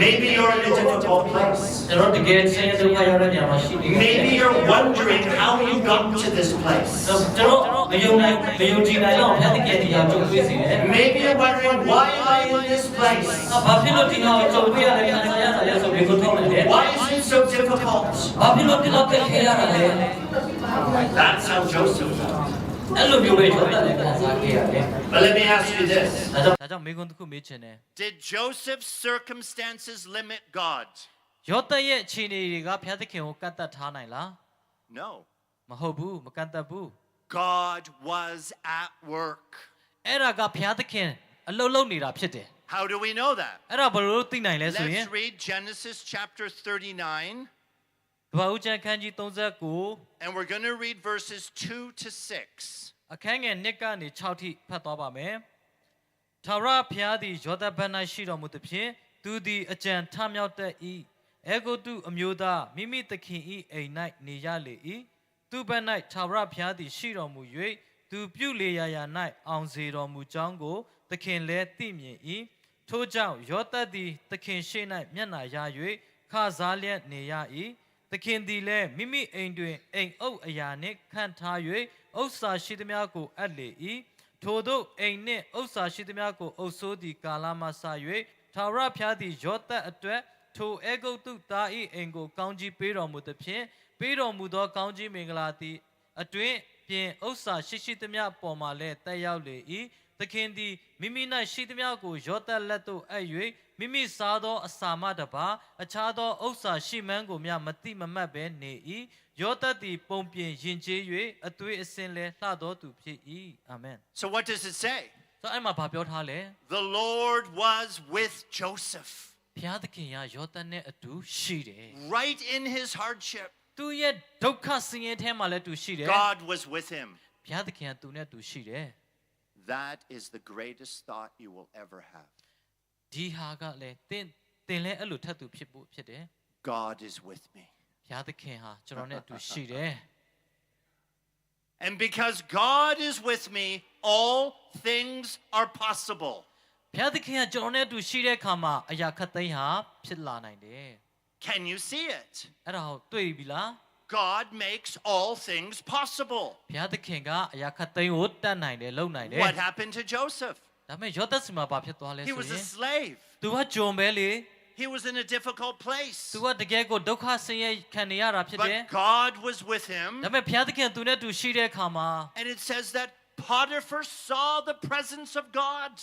Maybe you're in a difficult place. ကျွန်တော်တကယ်ဆင်းရဲဒုက္ခရောက်တဲ့နေရာမှာရှိနေတယ် Maybe you're wondering how you got to this place. ကျွန်တော်မယုံကြည်နိုင်တော့ဘုရားသခင်တရားကြုံတွေ့စေတယ် Maybe you're wondering, why am I in this place? ဘာဖြစ်လို့ဒီကောင်ကြုံတွေ့ရတယ်ခံစားရတာလဲဆိုပြီးကိုထုတ်နေတယ် Why is it so difficult? ဘာဖြစ်လို့ဒီလောက်တက်ခဲရတာလဲ That's how Joseph felt. အဲ့လိုမျိုးပဲယောသလည်းခံစားခဲ့ရတယ် But let me ask you this. ဒါကြောင့်မိကွန်းတစ်ခုမေးချင်တယ် Did Joseph's circumstances limit God? ယောသရဲ့အခြေအနေတွေကဘုရားသခင်ကိုကန့်သတ်ထားနိုင်လား No. မဟုတ်ဘူးမကန့်သတ်ဘူး God was at work. အဲ့ဒါကဘုရားသခင်အလုပ်လုပ်နေတာဖြစ်တယ် How do we know that? အဲ့ဒါဘယ်လိုသိနိုင်လဲဆိုရင် Let's read Genesis chapter 39. ကပ္ပဦးကျမ်းခန်းကြီး39 And we're going to read verses 2 to 6. အခန်းငယ်1ကနေ6ထိဖတ်သွားပါမယ်။ထာဝရဘုရားသည်ယောသဘတ်၌ရှိတော်မူသဖြင့်သူသည်အကြံထမြောက်တတ်၏။အေဂုတုအမျိုးသားမိမိသခင်၏အိမ်၌နေရလေ၏။သူဘက်၌ထာဝရဘုရားသည်ရှိတော်မူ၍သူပြုလေရာရာ၌အောင်စေတော်မူကြောင်းကိုသခင်လည်းသိမြင်၏။ထို့ကြောင့်ယောသသည်သခင်ရှေ့၌မျက်နှာရ၍ခစားလျက်နေရ၏။သခင်သည်လည်းမိမိအိမ်တွင်အိမ်အုပ်အရာနှင့်ခန့်ထား၍ဥစ္စာရှိသမျှကိုအပ်လေ၏ထိုသို့အိမ်နှင့်ဥစ္စာရှိသမျှကိုအုပ်ဆိုးသည့်ကာလမှစ၍ထာဝရဘုရားသည်ယောသအတွက်ထိုအေဂုတ်တုသား၏အိမ်ကိုကောင်းကြီးပေးတော်မူသဖြင့်ပေးတော်မူသောကောင်းကြီးမင်္ဂလာသည်အတွင်ပြင်ဥစ္စာရှိသမျှပေါ်မှလည်းတက်ရောက်လေ၏သခင်သည်မိမိ၌ရှိသမျှကိုယောသလက်သို့အပ်၍မိမိစားသောအစာမှတပါအခြားသောဥစ္စာရှိမှန်းကိုမျှမတိမမတ်ဘဲနေ၏ယောသသည်ပုံပြင်ယဉ်ကျေး၍အသွေးအစင်လည်းလှသောသူဖြစ်၏အာမင် So what does it say? ဆိုအဲ့မှာဘာပြောထားလဲ The Lord was with Joseph. ဘုရားသခင်ကယောသနဲ့အတူရှိတယ် Right in his hardship, သူရဲ့ဒုက္ခဆင်းရဲထဲမှာလည်းသူရှိတယ် God was with him. ဘုရားသခင်ကသူနဲ့သူရှိတယ် That is the greatest thought you will ever have. ဒီဟာကလည်းတင်လည်းအဲ့လိုထပ်သူဖြစ်တယ် God is with me. ဘုရားသခင်ဟာကျွန်တော်နဲ့အတူရှိတယ် And because God is with me, all things are possible. ဘုရားသခင်ကကျွန်တော်နဲ့အတူရှိတဲ့အခါမှာအရာခတ်သိမ်းဟာဖြစ်လာနိုင်တယ် Can you see it? အဲ့ဒါကိုတွေ့ပြီလား God makes all things possible. ဘုရားသခင်ကအရာခတ်သိမ်းကိုတတ်နိုင်တယ်လုပ်နိုင်တယ် What happened to Joseph? ဒါပေမဲ့ယောသစီမှာဘာဖြစ်သွားလဲ He ဆို was ရ a င် slave. သူကဂျုံပဲလေ He was in a difficult place. သူကတကယ်ကိုဒုက္ခဆင်းရဲခံနေရတာဖြစ်တယ် But God was with him. ဒါပေမဲ့ဘုရားသခင်သူနဲ့အတူရှိတဲ့အခါမှာ And it says that Potiphar saw the presence of God.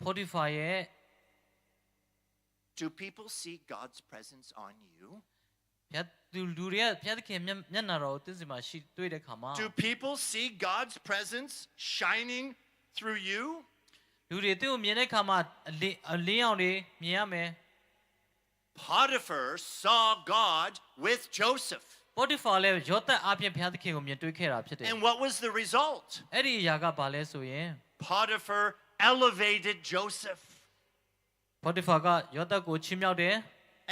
Potiphar ရဲ့ Do people see God's presence on you? လူတွေကဘုရားသခင်မျက်နှာတော်ကိုသိစမှာရှိတွေ့တဲ့အခါမှာ Do people see God's presence shining through you? လူတွေသူ့ကိုမြင်တဲ့အခါမှာအလင်းအောင်တွေမြင်ရမယ် Potiphar saw God with Joseph. Potiphar လည်းယောသအပြင်ဘုရားသခင်ကိုမြင်တွေ့ခဲ့တာဖြစ်တယ် And what was the result? အဲ့ဒီအရာကဘာလဲဆိုရင် Potiphar elevated Joseph Potiphar ကယောသကိုချီးမြှောက်တယ်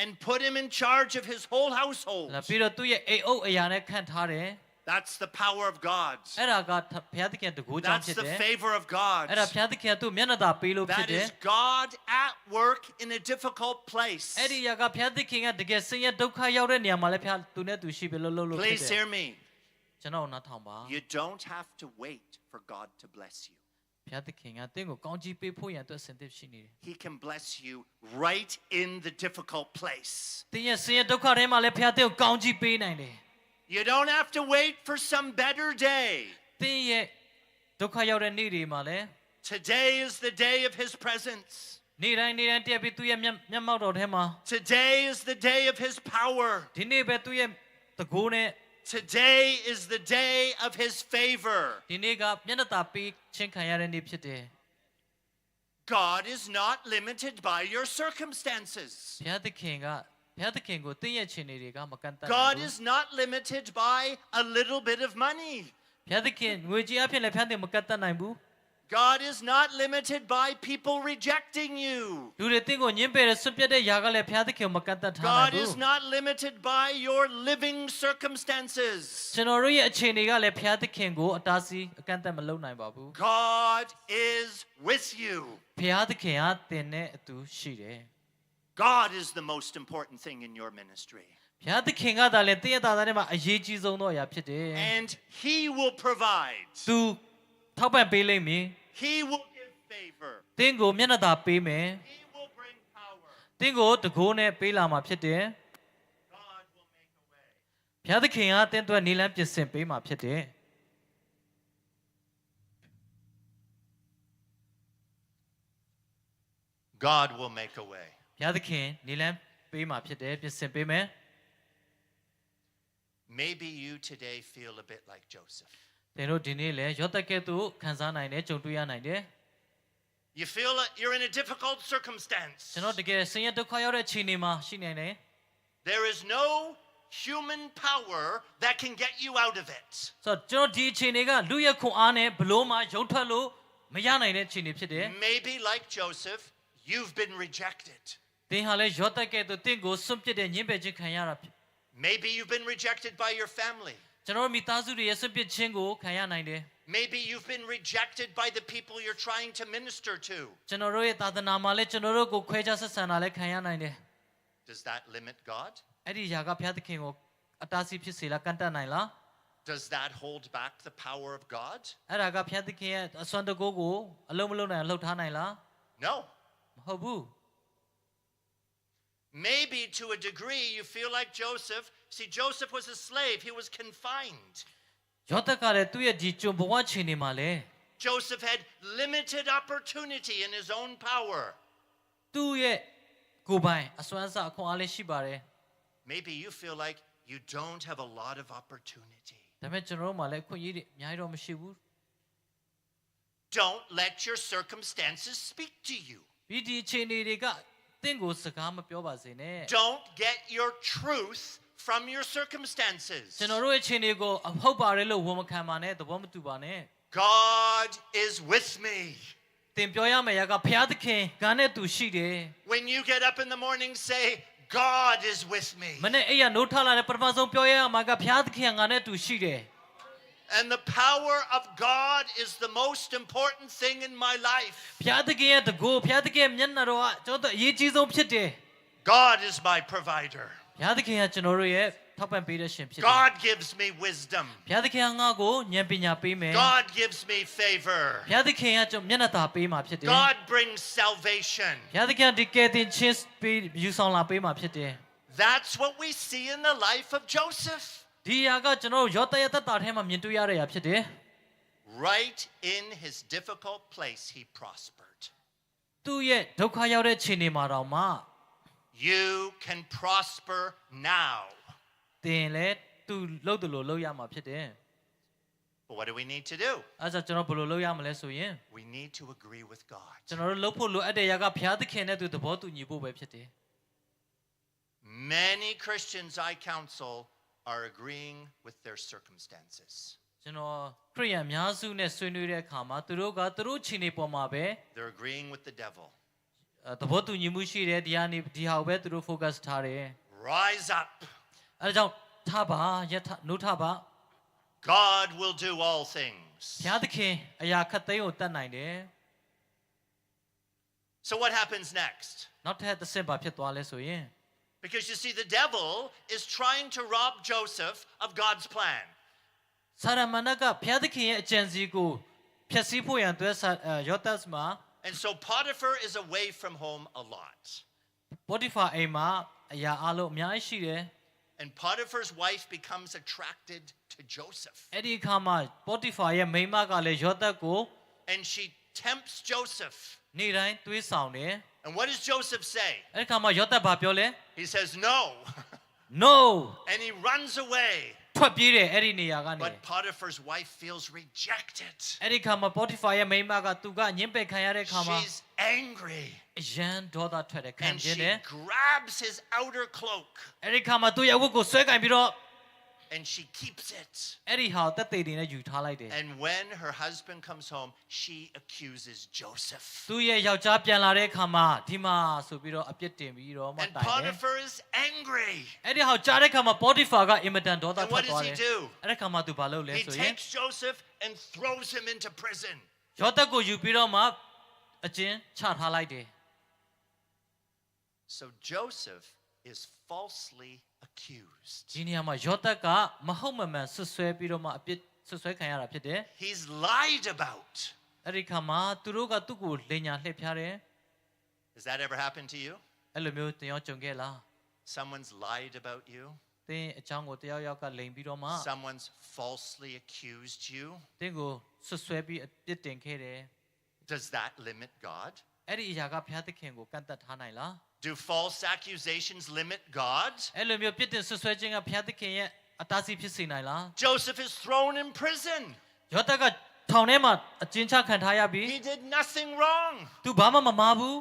and put him in charge of his whole household. ပြီးတော့သူ့ရဲ့အိမ်အုပ်အရာနဲ့ခန့်ထားတယ် That's the power of God. အဲ့ဒါကဘုရားသခင်တကူကြောင့် That's ဖြစ် the တယ် favor of God. အဲ့ဒါဘုရားသခင်ကသူ့မျက်နှာသာပေးလို့ဖြစ် That တယ် is God at work in a difficult place. အဲ့ဒီအရာကဘုရားသခင်ကတကယ်ဆင်းရဲဒုက္ခရောက်တဲ့နေရာမှာလည်းဘုရားသူနဲ့သူရှိပြီလို့ဖြစ် Please တယ် hear me. ကျွန်တော်နားထောင်ပါ You don't have to wait for God to bless you. ဘုရားသခင်ကတင့်ကိုကောင်းချီးပေးဖို့ရန်အတွက်ဆင်သစ်ရှိနေတယ် He can bless you right in the difficult place. တင်းရဲ့ဆင်းရဲဒုက္ခထဲမှာလည်းဘုရားတင့်ကိုကောင်းချီးပေးနိုင်တယ် You don't have to wait for some better day. တင်းရဲ့ဒုက္ခရောက်တဲ့နေ့တွေမှာလည်း Today is the day of His presence. နေ့တိုင်းတက်ပြီးသူ့ရဲ့မျက်မှောက်တော်ထဲမှာ Today is the day of His power. ဒီနေ့ပဲသူ့ရဲ့တကိုးနဲ့ Today is the day of His favor. ဒီနေ့ကမျက်နှာသာပေးခြင်းခံရတဲ့နေ့ဖြစ်တယ် God is not limited by your circumstances. ဘုရားသခင်ကိုတင်းရဲ့ခြင်းတွေကမကန်တတ်ဘူး God is not limited by a little bit of money. ဘုရားသခင်ငွေကြေးအဖြစ်လည်းဘုရားသခင်မကန်တတ်နိုင်ဘူး God is not limited by people rejecting you. လူတွေတင့်ကိုညှင်းပယ်တဲ့ဆွတ်ပြတ်တဲ့ຢာကလည်းဘုရားသခင်ကိုမကန်တတ်ထားနိုင် God ဘူး is not limited by your living circumstances. ကျွန်တော်တို့ရဲ့အခြေအနေကလည်းဘုရားသခင်ကိုအတားဆီးအကန့်အသတ်မလုပ်နိုင်ပါဘူး God is with you. ဘုရားသခင်ကသင်နဲ့အတူရှိတယ် God is the most important thing in your ministry. ဘုရားသခင်ကသာလေတင်းရဲ့သားသားထဲမှာအရေးကြီးဆုံးသောအရာဖြစ်တယ် And He will provide. သူထောက်ပံ့ပေးလိမ့်မည် He will give favor. တင်းကိုမျက်နှာသာပေးမယ် He will bring power. တင်းကိုတကိုးနဲ့ပေးလာမှာဖြစ်တယ် God will make a way. ဘုရားသခင်ကတင်းအတွက်နေလန်းပြင်ဆင်ပေးမှာဖြစ်တယ် God will make a way. ဘုရားသခင်နေလန်းပေးမှာဖြစ်တယ်ပြင်ဆင်ပေးမယ် Maybe you today feel a bit like Joseph. တင်တို့ဒီနေ့လဲရောသက်ကဲ့သို့ခံစားနိုင်တယ်ကြုံတွေ့ရနိုင်တယ် You feel like you're in a difficult circumstance. ကျွန်တော်တကယ်ဆင်းရဲဒုက္ခရောက်တဲ့အခြေအနေမှာရှိနေတယ် There is no human power that can get you out of it. ဆိုတော့ကျွန်တော်ဒီအခြေအနေကလူရဲ့ခွန်အားနဲ့ဘလို့မှရုံထွက်လို့မရနိုင်တဲ့အခြေအနေဖြစ်တယ် Maybe like Joseph, you've been rejected. တင်ဟာလဲရောသက်ကဲ့သို့တင့်ကိုစွန့်ပစ်တဲ့ညှင်းပယ်ခြင်းခံရတာဖြစ် Maybe you've been rejected by your family. ကျွန်တော်မိသားစုတွေရဲ့စွန့်ပစ်ခြင်းကိုခံရနိုင်တယ် Maybe you've been rejected by the people you're trying to minister to. ကျွန်တော်တို့ရဲ့သာသနာမှာလဲကျွန်တော်တို့ကိုခွဲခြားဆက်ဆံတာလဲခံရနိုင်တယ် Does that limit God? အဲ့ဒီຢာကဘုရားသခင်ကိုအတားဆီးဖြစ်စေလားကန့်တတ်နိုင်လား Does that hold back the power of God? အဲ့ဒါကဘုရားသခင်ရဲ့အစွမ်းတကူကိုအလုံးမလုံးနိုင်လှုပ်ထားနိုင်လား No. မဟုတ်ဘူး Maybe to a degree you feel like Joseph. See, Joseph was a slave. He was confined. ယောသက်ကလည်းသူ့ရဲ့ဒီကျွန်ဘဝချိန်နေမှာလဲ Joseph had limited opportunity in his own power. သူ့ရဲ့ကိုယ်ပိုင်အစွမ်းစားအခွင့်အားလေးရှိပါတယ် Maybe you feel like you don't have a lot of opportunity. ဒါပေမဲ့ကျွန်တော်တို့မှာလည်းအခွင့်အရေးတွေအများကြီးတော့မရှိဘူး Don't let your circumstances speak to you. ဒီအခြေအနေတွေကတင့်ကိုစကားမပြောပါစေနဲ့ Don't get your truth from your circumstances. ကျွန်တော်တို့ရဲ့အခြေအနေကိုအဟုတ်ပါတယ်လို့ဝန်မခံပါနဲ့သဘောမတူပါနဲ့ God is with me. တင်ပြောရမယ့်ရာကဘုရားသခင်ကနဲ့သူရှိတယ် When you get up in the morning, say, God is with me. မနေ့အဲ့ရနိုးထလာတဲ့ပထမဆုံးပြောရမှာကဘုရားသခင်ကနဲ့သူရှိတယ် And the power of God is the most important thing in my life. ဘုရားသခင်ရဲ့တကူဘုရားသခင်ရဲ့မျက်နှာတော်ကကျွန်တော်တို့အရေးကြီးဆုံးဖြစ်တယ် God is my provider. ဘုရားသခင်ကကျွန်တော်တို့ရဲ့ထောက်ပံ့ပေးတဲ့ရှင်ဖြစ်တယ် God gives me wisdom. ဘုရားသခင်ကငါ့ကိုဉာဏ်ပညာပေးမယ် God gives me favor. ဘုရားသခင်ကကျွန်တော်မျက်နှာသာပေးမှာဖြစ်တယ် God brings salvation. ဘုရားသခင်ဒီကယ်တင်ခြင်းပေးယူဆောင်လာပေးမှာဖြစ်တယ် That's what we see in the life of Joseph. ဒီຢာကကျွန်တော်တို့ယောသရဲ့သက်တာထဲမှာမြင်တွေ့ရတဲ့အရာဖြစ်တယ် Right in his difficult place, he prospered. သူ့ရဲ့ဒုက္ခရောက်တဲ့ခြေနေမှာတော့မှ You can prosper now. တင်လဲသူလှုပ်တယ်လို့လှုပ်ရမှာဖြစ်တယ် But what do we need to do? အဲဒါကျွန်တော်ဘယ်လိုလုပ်ရမလဲဆိုရင် We need to agree with God. ကျွန်တော်တို့လှုပ်ဖို့လိုအပ်တဲ့ຢာကဘုရားသခင်နဲ့သူသဘောတူညီဖို့ပဲဖြစ်တယ် Many Christians I counsel are agreeing with their circumstances. ကျွန်တော်ခရိယန်အများစုနဲ့ဆွေးနွေးတဲ့အခါမှာသူတို့ကသူတို့ခြေနေပေါ်မှာပဲ They're agreeing with the devil. သဘောတူညီမှုရှိတယ်ဒီဟာနေဒီဟာကိုပဲသူတို့ focus ထားတယ် Rise up. အဲဒါကြောင့်ထားပါယထနိုးထားပါ God will do all things. ဘုရားသခင်အရာခတ်သိမ်းကိုတတ်နိုင်တယ် So what happens next? နောက်ထပ်တစ်ဆင့်ပါဖြစ်သွားလဲဆိုရင် Because you see, the devil is trying to rob Joseph of God's plan. ဆာရမဏကဘုရားသခင်ရဲ့အကြံစီကိုဖျက်ဆီးဖို့ရန်အတွက်ယောသတ်မှာ And so Potiphar is away from home a lot. ပေါ်တီဖာအိမ်မှာအရာအလုံးအများကြီးရှိတယ် And Potiphar's wife becomes attracted to Joseph. အဲ့ဒီအခါမှာပေါ်တီဖာရဲ့မိန်းမကလည်းယောသတ်ကို And she tempts Joseph. နေ့တိုင်းတွေးဆောင်တယ် And what does Joseph say? အဲ့ဒီအခါမှာယောသတ်ဘာပြောလဲ He says, no. No And he runs away. ထွက်ပြေးတယ်အဲ့ဒီနေရာကနေ But Potiphar's wife feels rejected. အဲ့ဒီအခါမှာပေါ်တီဖာရဲ့မိန်းမကသူကညှင်းပယ်ခံရတဲ့အခါမှာ She's angry. အယံဒေါသထွက်တယ်ခံ And ပြင်း she တယ် grabs his outer cloak အဲ့ဒီအခါမှာသူ့ရဲ့ဝတ်ကိုဆွဲကင်ပြီးတော့ and she keeps it. အဲ့ဒီဟာကိုတက်သေးတယ်နဲ့ယူထားလိုက်တယ် And when her husband comes home, she accuses Joseph. သူ့ရဲ့ယောက်ျားပြန်လာတဲ့အခါမှာဒီမှာဆိုပြီးတော့အပြစ်တင်ပြီးတော့မှ And တိုင်တယ် Potiphar is angry. အဲ့ဒီဟာကိုကြားတဲ့အခါမှာပေါ်တီဖာကအင်မတန်ဒေါသ And ထွ what က် does သွား he တယ် do? အဲ့ဒီအခါမှာသူဘာလုပ်လဲ He ဆိုရင် takes Joseph and throws him into prison. ယောသတ်ကိုယူပြီးတော့မှအကျဉ်းချထားလိုက်တယ် So Joseph is falsely accused. ဒီနေရာမှာယောသက်ကမဟုတ်မမှန်ဆွဆွဲပြီးတော့မှအပြစ်ဆွဆွဲခံရတာဖြစ်တယ် He's lied about. အဲ့ဒီခါမှာသူတို့ကသူ့ကိုလိန်ညာလှည့်ဖျားတယ် Has that ever happened to you? အဲ့လိုမျိုးတင်ရောကြုံခဲ့လား Someone's lied about you. သင်အကြောင်းကိုတယောက်ယောက်ကလိန်ပြီးတော့မှ Someone's falsely accused you. သင်ကိုဆွဆွဲပြီးအပြစ်တင်ခဲ့တယ် Does that limit God? အဲ့ဒီအရာကဘုရားသခင်ကိုကန့်သက်ထားနိုင်လား Do false accusations limit God? အဲ့လိုမျိုးပြစ်တင်ဆွဆွဲခြင်းကဘုရားသခင်ရဲ့အတားဆီးဖြစ်စေနိုင်လား Joseph is thrown in prison. ယောသက်ကထောင်ထဲမှာအကျဉ်းချခံထားရပြီ He did nothing wrong. သူဘာမှမမှားဘူး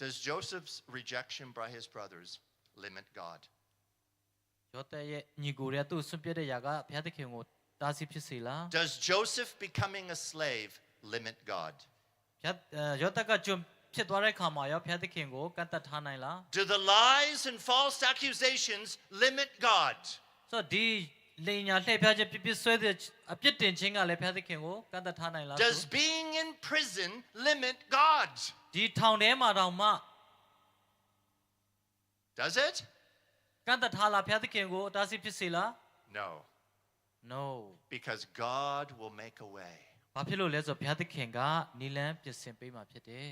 Does Joseph's rejection by his brothers limit God? ယောသရဲ့ညီကိုရဲ့သူ့ဆွန့်ပြစ်တဲ့ຢာကဘုရားသခင်ကိုတားဆီးဖြစ်စေလား Does Joseph becoming a slave limit God? ယောသက်ကကျွန်ဖြစ်သွားတဲ့ခါမှာရောဘုရားသခင်ကိုကန့်သက်ထားနိုင်လား Do the lies and false accusations limit God? ဆိုတော့ဒီလိန်ညာလှည့်ဖျားခြင်းပြစ်ဆွဲတဲ့အပြစ်တင်ခြင်းကလည်းဘုရားသခင်ကိုကန့်သက်ထားနိုင်လား Does being in prison limit God? ဒီထောင်ထဲမှာတောင်မှ Does it? ကန့်သက်ထားလားဘုရားသခင်ကိုအတားဆီးဖြစ်စေလား No, No because God will make a way. ဘာဖြစ်လို့လဲဆိုတော့ဘုရားသခင်ကနီလန်းပြင်ဆင်ပေးမှာဖြစ်တယ်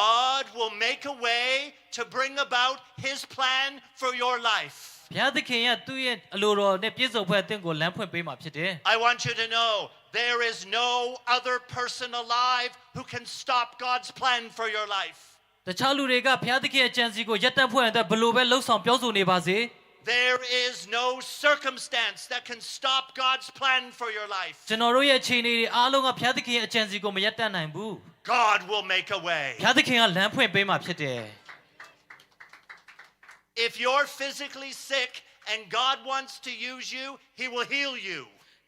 God will make a way to bring about his plan for your life. ဘုရားသခင်ရဲ့သူ့ရဲ့အလိုတော်နဲ့ပြည့်စုံဖွဲ့အသင်ကိုလမ်းဖွင့်ပေးမှာဖြစ်တယ် I want you to know there is no other person alive who can stop God's plan for your life. တခြားလူတွေကဘုရားသခင်ရဲ့ကြံစီကိုရပ်တန့်ဖွင့်တဲ့ဘလို့ပဲလှုပ်ဆောင်ပြောဆိုနေပါစေ There is no circumstance that can stop God's plan for your life. ကျွန်တော်တို့ရဲ့အခြေအနေတွေအားလုံးကဘုရားသခင်ရဲ့အကြံစီကိုမရပ်တန့်နိုင်ဘူး God will make a way. ဘုရားသခင်ကလမ်းဖွင့်ပေးမှာဖြစ်တယ် If you're physically sick and God wants to use you, he will heal you.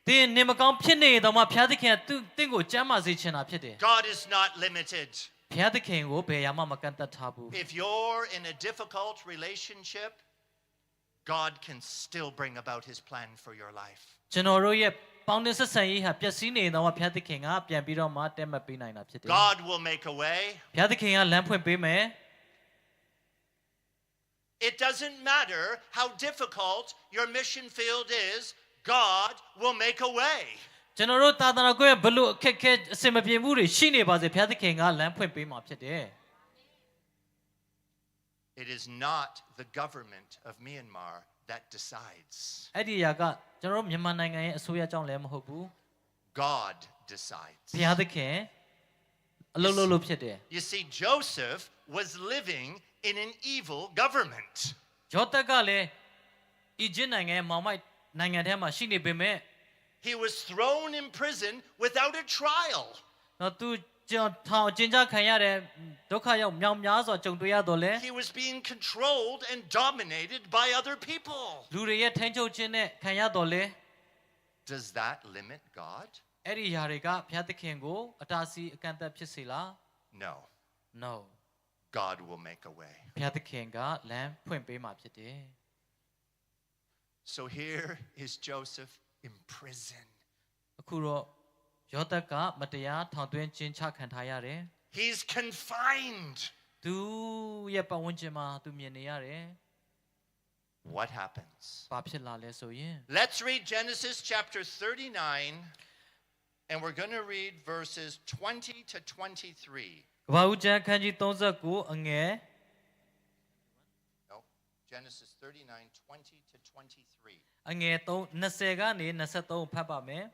သင်နေမကောင်းဖြစ်နေတော့မှဘုရားသခင်ကသင်ကိုကျန်းမာစေချင်တာဖြစ်တယ် God is not limited. ဘုရားသခင်ကိုဘယ်ရာမှမကန့်သက်ထားဘူး If you're in a difficult relationship, God can still bring about his plan for your life. ကျွန်တော်တို့ရဲ့ပေါင်းတင်ဆက်ဆံရေးဟာပျက်စီးနေတော့မှဘုရားသခင်ကပြန်ပြီးတော့မှတက်မှတ်ပေးနိုင်တာဖြစ်တယ် God will make a way. ဘုရားသခင်ကလမ်းဖွင့်ပေးမယ် It doesn't matter how difficult your mission field is, God will make a way. ကျွန်တော်တို့သာသနာ့ကိုဘလို့အခက်ခဲအစင်မပြေမှုတွေရှိနေပါစေဘုရားသခင်ကလမ်းဖွင့်ပေးမှာဖြစ်တယ် It is not the government of Myanmar that decides. အဲ့ဒီအရာကကျွန်တော်တို့မြန်မာနိုင်ငံရဲ့အစိုးရကြောင့်လည်းမဟုတ်ဘူး God decides. ဘုရားသခင်အလုပ်လုပ်လို့ဖြစ်တယ် You see, Joseph was living in an evil government. ယောသက်ကလည်းအီဂျစ်နိုင်ငံရဲ့မောင်မိုက်နိုင်ငံထဲမှာရှိနေပေမဲ့ He was thrown in prison without a trial. တော့သူထောင်အကျဉ်းချခံရတဲ့ဒုက္ခရောက်မြောင်များစွာကြုံတွေ့ရတော့လေ He was being controlled and dominated by other people. လူတွေရဲ့ထိန်းချုပ်ခြင်းနဲ့ခံရတော့လေ Does that limit God? အဲ့ဒီຢာတွေကဘုရားသခင်ကိုအတားဆီးအကန့်အသတ်ဖြစ်စေလား No. No God will make a way. ဘုရားသခင်ကလမ်းဖွင့်ပေးမှာဖြစ်တယ် So here is Joseph in prison. အခုတော့ယောသက်ကမတရားထောင်သွင်းခြင်းချခံထားရတယ် He's confined. သူရဲ့ပတ်ဝန်းကျင်မှာသူမြင်နေရတယ် What happens? ဘာဖြစ်လာလဲဆိုရင် Let's read Genesis chapter 39, and we're going to read verses 20 to 23. ကမ္ဘာဦးကျမ်းခန်းကြီး39အငယ် No, Genesis 39, 20 to 23. အငယ်20ကနေ23ဖတ်ပါမယ်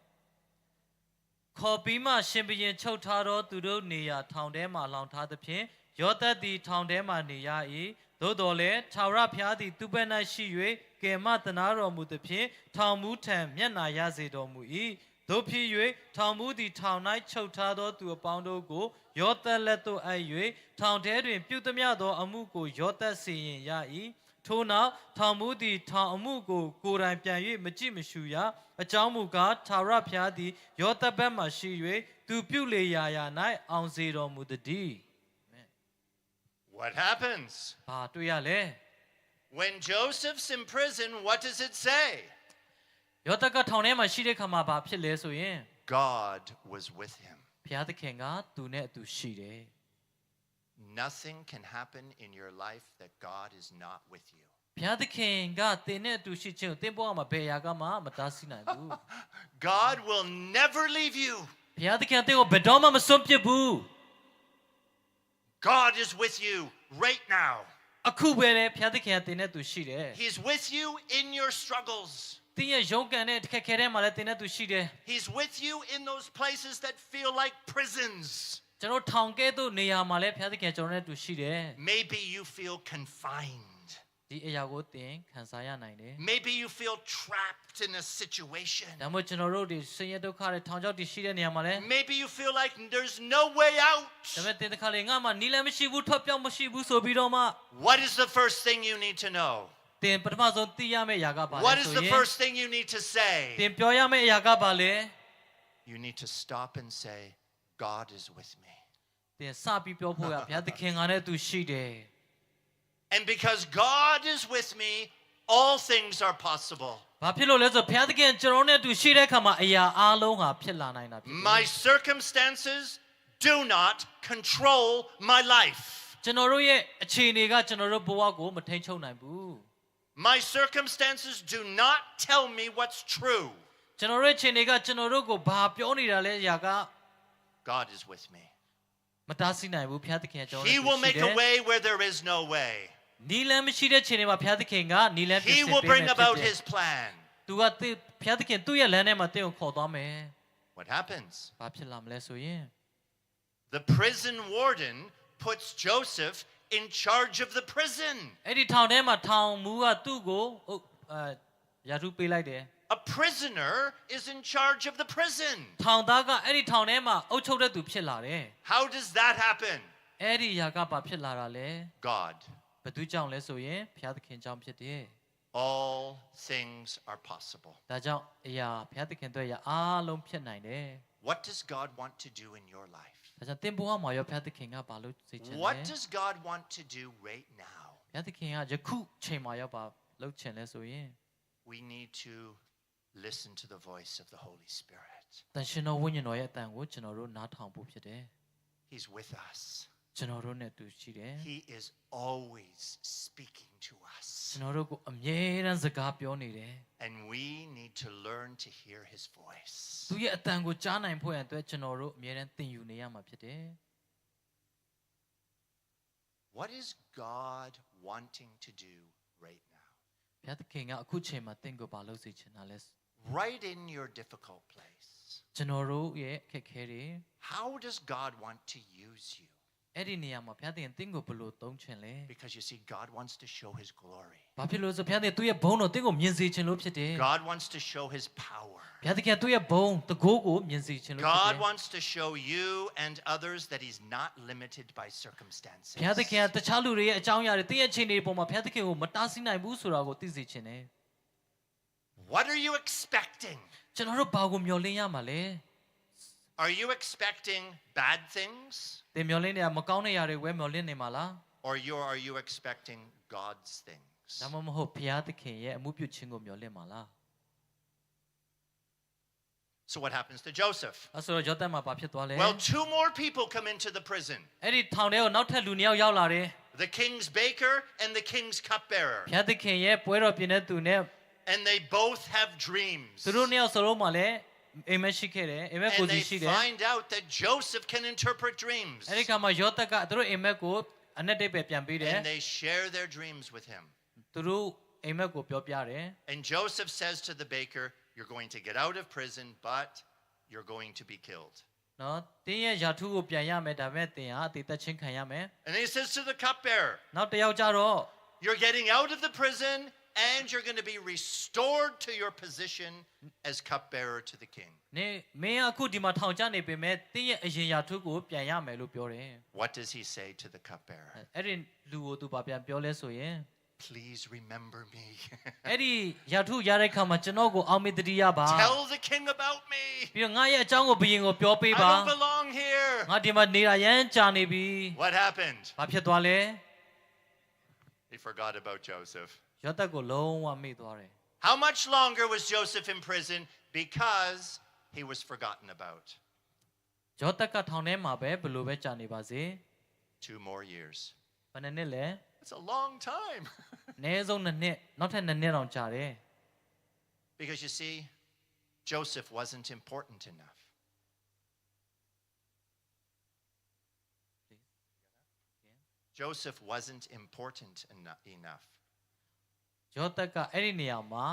ခေါ်ပြီးမှရှင်ဘုရင်ချုပ်ထားသောသူတို့နေရာထောင်ထဲမှလောင်ထားသဖြင့်ယောသတ်သည်ထောင်ထဲမှနေရ၏သို့တော်လည်းထာဝရဘုရားသည်သူဘက်၌ရှိ၍ကယ်မသနာတော်မူသဖြင့်ထောင်မူထံမျက်နာရစေတော်မူ၏တို့ဖြစ်၍ထောင်မူသည်ထောင်၌ချုပ်ထားသောသူအပေါင်းတို့ကိုယောသတ်လက်သို့အပ်၍ထောင်ထဲတွင်ပြုသမျှသောအမှုကိုယောသတ်စီရင်ရ၏ထို့နောက်ထောင်မူသည်ထောင်အမှုကိုကိုယ်တိုင်ပြန်၍မကြည့်မရှုရအကြောင်းမူကားထာဝရဘုရားသည်ယောသတ်ဘက်မှရှိ၍သူပြုလေရာရာ၌အောင်စေတော်မူသည် What happens? ဘာတွေ့ရလဲ When Joseph's in prison, what does it say? ယောသတ်ကထောင်ထဲမှာရှိတဲ့ခါမှာဘာဖြစ်လဲဆိုရင် God was with him. ဘုရားသခင်ကသူနဲ့အတူရှိတယ် Nothing can happen in your life that God is not with you. ဘုရားသခင်ကသင်နဲ့အတူရှိခြင်းကိုသင်ဘဝမှာဘယ်အရာကမှမတားဆီးနိုင်ဘူး God will never leave you. ဘုရားသခင်သင်ကိုဘယ်တော့မှမစွန့်ပစ်ဘူး God is with you right now. အခုပဲလေဘုရားသခင်ကသင်နဲ့အတူရှိတယ် He's with you in your struggles. သင်ရဲ့ရုန်းကန်တဲ့ခက်ခဲတဲ့မှာလည်းသင်နဲ့အတူရှိတယ် He's with you in those places that feel like prisons. ကျွန်တော်ထောင်ကဲ့သို့နေရာမှာလည်းဘုရားသခင်ကျွန်တော်နဲ့အတူရှိတယ် Maybe you feel confined. ဒီအရာကိုသင်ခံစားရနိုင်တယ် Maybe you feel trapped in a situation. ဒါမှမဟုတ်ကျွန်တော်တို့ဒီဆင်းရဲဒုက္ခတွေထောင်ချောက်တည်ရှိတဲ့နေရာမှာလည်း Maybe you feel like there's no way out. ဒါပေမဲ့သင်တစ်ခါလေငါမှနီးလည်းမရှိဘူးထွက်ပြောင်းမရှိဘူးဆိုပြီးတော့မှ What is the first thing you need to know? သင်ပထမဆုံးသိရမယ့်အရာကဘာလဲ What is ဆို the ရင် first thing you need to say? သင်ပြောရမယ့်အရာကဘာလဲ You need to stop and say, God is with me. သင်စပြီးပြောဖို့ရဘုရားသခင်ငါနဲ့အတူရှိတယ် And because God is with me, all things are possible. ဘာဖြစ်လို့လဲဆိုဘုရားသခင်ကျွန်တော်နဲ့အတူရှိတဲ့အခါမှာအရာအလုံးဟာဖြစ်လာနိုင်တာဖြစ်တယ် My circumstances do not control my life. ကျွန်တော်တို့ရဲ့အခြေအနေကကျွန်တော်တို့ဘဝကိုမထိန်ချုပ်နိုင်ဘူး My circumstances do not tell me what's true. ကျွန်တော်တို့အခြေအနေကကျွန်တော်တို့ကိုဘာပြောနေတာလဲအရာက God is with me. မတားဆီးနိုင်ဘူးဘုရားသခင်ကကျွန်တော် He နဲ့ will ရှိ make တယ် a way where there is no way. နီလန်းမရှိတဲ့အခြေအနေမှာဘုရားသခင်ကနီလန်းပြင် He ဆင် will ပေး bring မယ်ဖြစ် about တယ် his plan. သူကဘုရားသခင်သူ့ရဲ့လမ်းထဲမှာတင့်ကိုခေါ်သွားမယ် What happens? ဘာဖြစ်လာမလဲဆိုရင် The prison warden puts Joseph in charge of the prison. အဲ့ဒီထောင်ထဲမှာထောင်မူကသူ့ကိုရာထူးပေးလိုက်တယ် A prisoner is in charge of the prison. ထောင်သားကအဲ့ဒီထောင်ထဲမှာအုပ်ချုပ်တဲ့သူဖြစ်လာတယ် How does that happen? အဲ့ဒီအရာကဘာဖြစ်လာတာလဲ God. ဘယ်သူကြောင့်လဲဆိုရင်ဘုရားသခင်ကြောင့်ဖြစ်တယ် All things are possible. ဒါကြောင့်အရာဘုရားသခင်တို့ရဲ့အားလုံးဖြစ်နိုင်တယ် What does God want to do in your life? ဒါကြောင့်သင်ဘဝမှာရောဘုရားသခင်ကဘာလို့စိတ်ချင်လဲ What does God want to do right now? ဘုရားသခင်ကယခုချိန်မှာရောဘာလုပ်ချင်လဲဆိုရင် We need to listen to the voice of the Holy Spirit. တန်ရှင်တော်ဝိညာဉ်တော်ရဲ့အတန်ကိုကျွန်တော်တို့နားထောင်ဖို့ဖြစ်တယ် He's with us. ကျွန်တော်တို့နဲ့တူရှိတယ် He is always speaking to us. ကျွန်တော်တို့ကိုအမြဲတမ်းစကားပြောနေတယ် And we need to learn to hear his voice. သူရဲ့အတန်ကိုကြားနိုင်ဖို့ရန်အတွက်ကျွန်တော်တို့အမြဲတမ်းသင်ယူနေရမှာဖြစ်တယ် What is God wanting to do right now? ဘုရားသခင်ကအခုချိန်မှာသင်ကိုဘာလုပ်စေချင်တာလဲ Right in your difficult place. ကျွန်တော်တို့ရဲ့အခက်အခဲတွေ How does God want to use you? အဲ့ဒီနေရာမှာဘုရားသခင်သင်ကိုဘယ်လိုသုံးချင်လဲ Because you see, God wants to show his glory. ဘာဖြစ်လို့လဲဆိုဘုရားသခင်သူ့ရဲ့ဘုန်းတော်သင်ကိုမြင်စေချင်လို့ဖြစ်တယ် God wants to show his power. ဘုရားသခင်သူ့ရဲ့ဘုန်းတကိုးကိုမြင်စေချင်လို့ဖြစ်တယ် God wants to show you and others that he's not limited by circumstances. ဘုရားသခင်ကတခြားလူတွေရဲ့အကြောင်းအရာတွေသင်ရဲ့အခြေအနေပေါ်မှာဘုရားသခင်ကိုမတားဆီးနိုင်ဘူးဆိုတာကိုသိစေချင်တယ် What are you expecting? ကျွန်တော်တို့ဘာကိုမျှော်လင့်ရမှာလဲ Are you expecting bad things? သင်မျှော်လင့်နေတာမကောင်းတဲ့ຢာတွေဝဲမျှော်လင့်နေမှာလား Or are you expecting God's things? ဒါမှမဟုတ်ဘုရားသခင်ရဲ့အမှုပြုခြင်းကိုမျှော်လင့်မှာလား So what happens to Joseph? အဲ့ဆိုတော့ယောသန်မှာဘာဖြစ်သွားလဲ Well, two more people come into the prison. အဲ့ဒီထောင်ထဲကိုနောက်ထပ်လူနှစ်ယောက်ရောက်လာတယ် The king's baker and the king's cupbearer. ဘုရားသခင်ရဲ့ပွဲတော်ပြင်တဲ့သူနဲ့ And they both have dreams. သူတို့နှစ်ယောက်စလုံးမှာလည်းအိမ်မက်ရှိခဲ့တယ်အိမ်မက်ကို And စီ they ရှိတယ် find out that Joseph can interpret dreams. အဲ့ဒီကမှာယောသက်ကသူတို့အိမ်မက်ကိုအနက်တိတ်ပဲပြန်ပေးတယ် And they share their dreams with him. သူတို့အိမ်မက်ကိုပြောပြတယ် And Joseph says to the baker, "You're going to get out of prison, but you're going to be killed." နော်တင်းရဲ့ယာထုကိုပြန်ရမယ်ဒါပေမဲ့တင်ဟာအသေးသက်ချင်းခံရမယ် And he says to the cupbearer, နောက်တစ်ယောက်ကြတော့ "You're getting out of the prison and you're going to be restored to your position as cupbearer to the king." နေမင်းအခုဒီမှာထောင်ချနေပေမဲ့တင်းရဲ့အရင်ယာထုကိုပြန်ရမယ်လို့ပြောတယ် What does he say to the cupbearer? အဲ့ဒီလူကိုသူပြန်ပြောလဲဆိုရင် "Please remember me. အဲ့ဒီယာထုရတဲ့ခါမှာကျွန်တော်ကိုအောက်မေ့တတိယပါ Tell the king about me. ပြီးတော့ငါရဲ့အကြောင်းကိုဘုရင်ကိုပြောပေး I ပါ don't belong here." ငါဒီမှာနေတာရမ်းကြာနေပြီ What happened? ဘာဖြစ်သွားလဲ He forgot about Joseph. ယောသက်ကိုလုံးဝမေ့သွားတယ် How much longer was Joseph in prison? Because he was forgotten about. ယောသက်ကထောင်ထဲမှာပဲဘယ်လိုပဲကြာနေပါစေ 2 more years. ဘယ်နှစ်လဲ It's a long time. အနည်းဆုံးနှစ်နောက်ထပ်နှစ်တောင်ကြာတယ် Because you see, Joseph wasn't important enough. Joseph wasn't important enough. ယောသက်ကအဲ့ဒီနေရာမှာ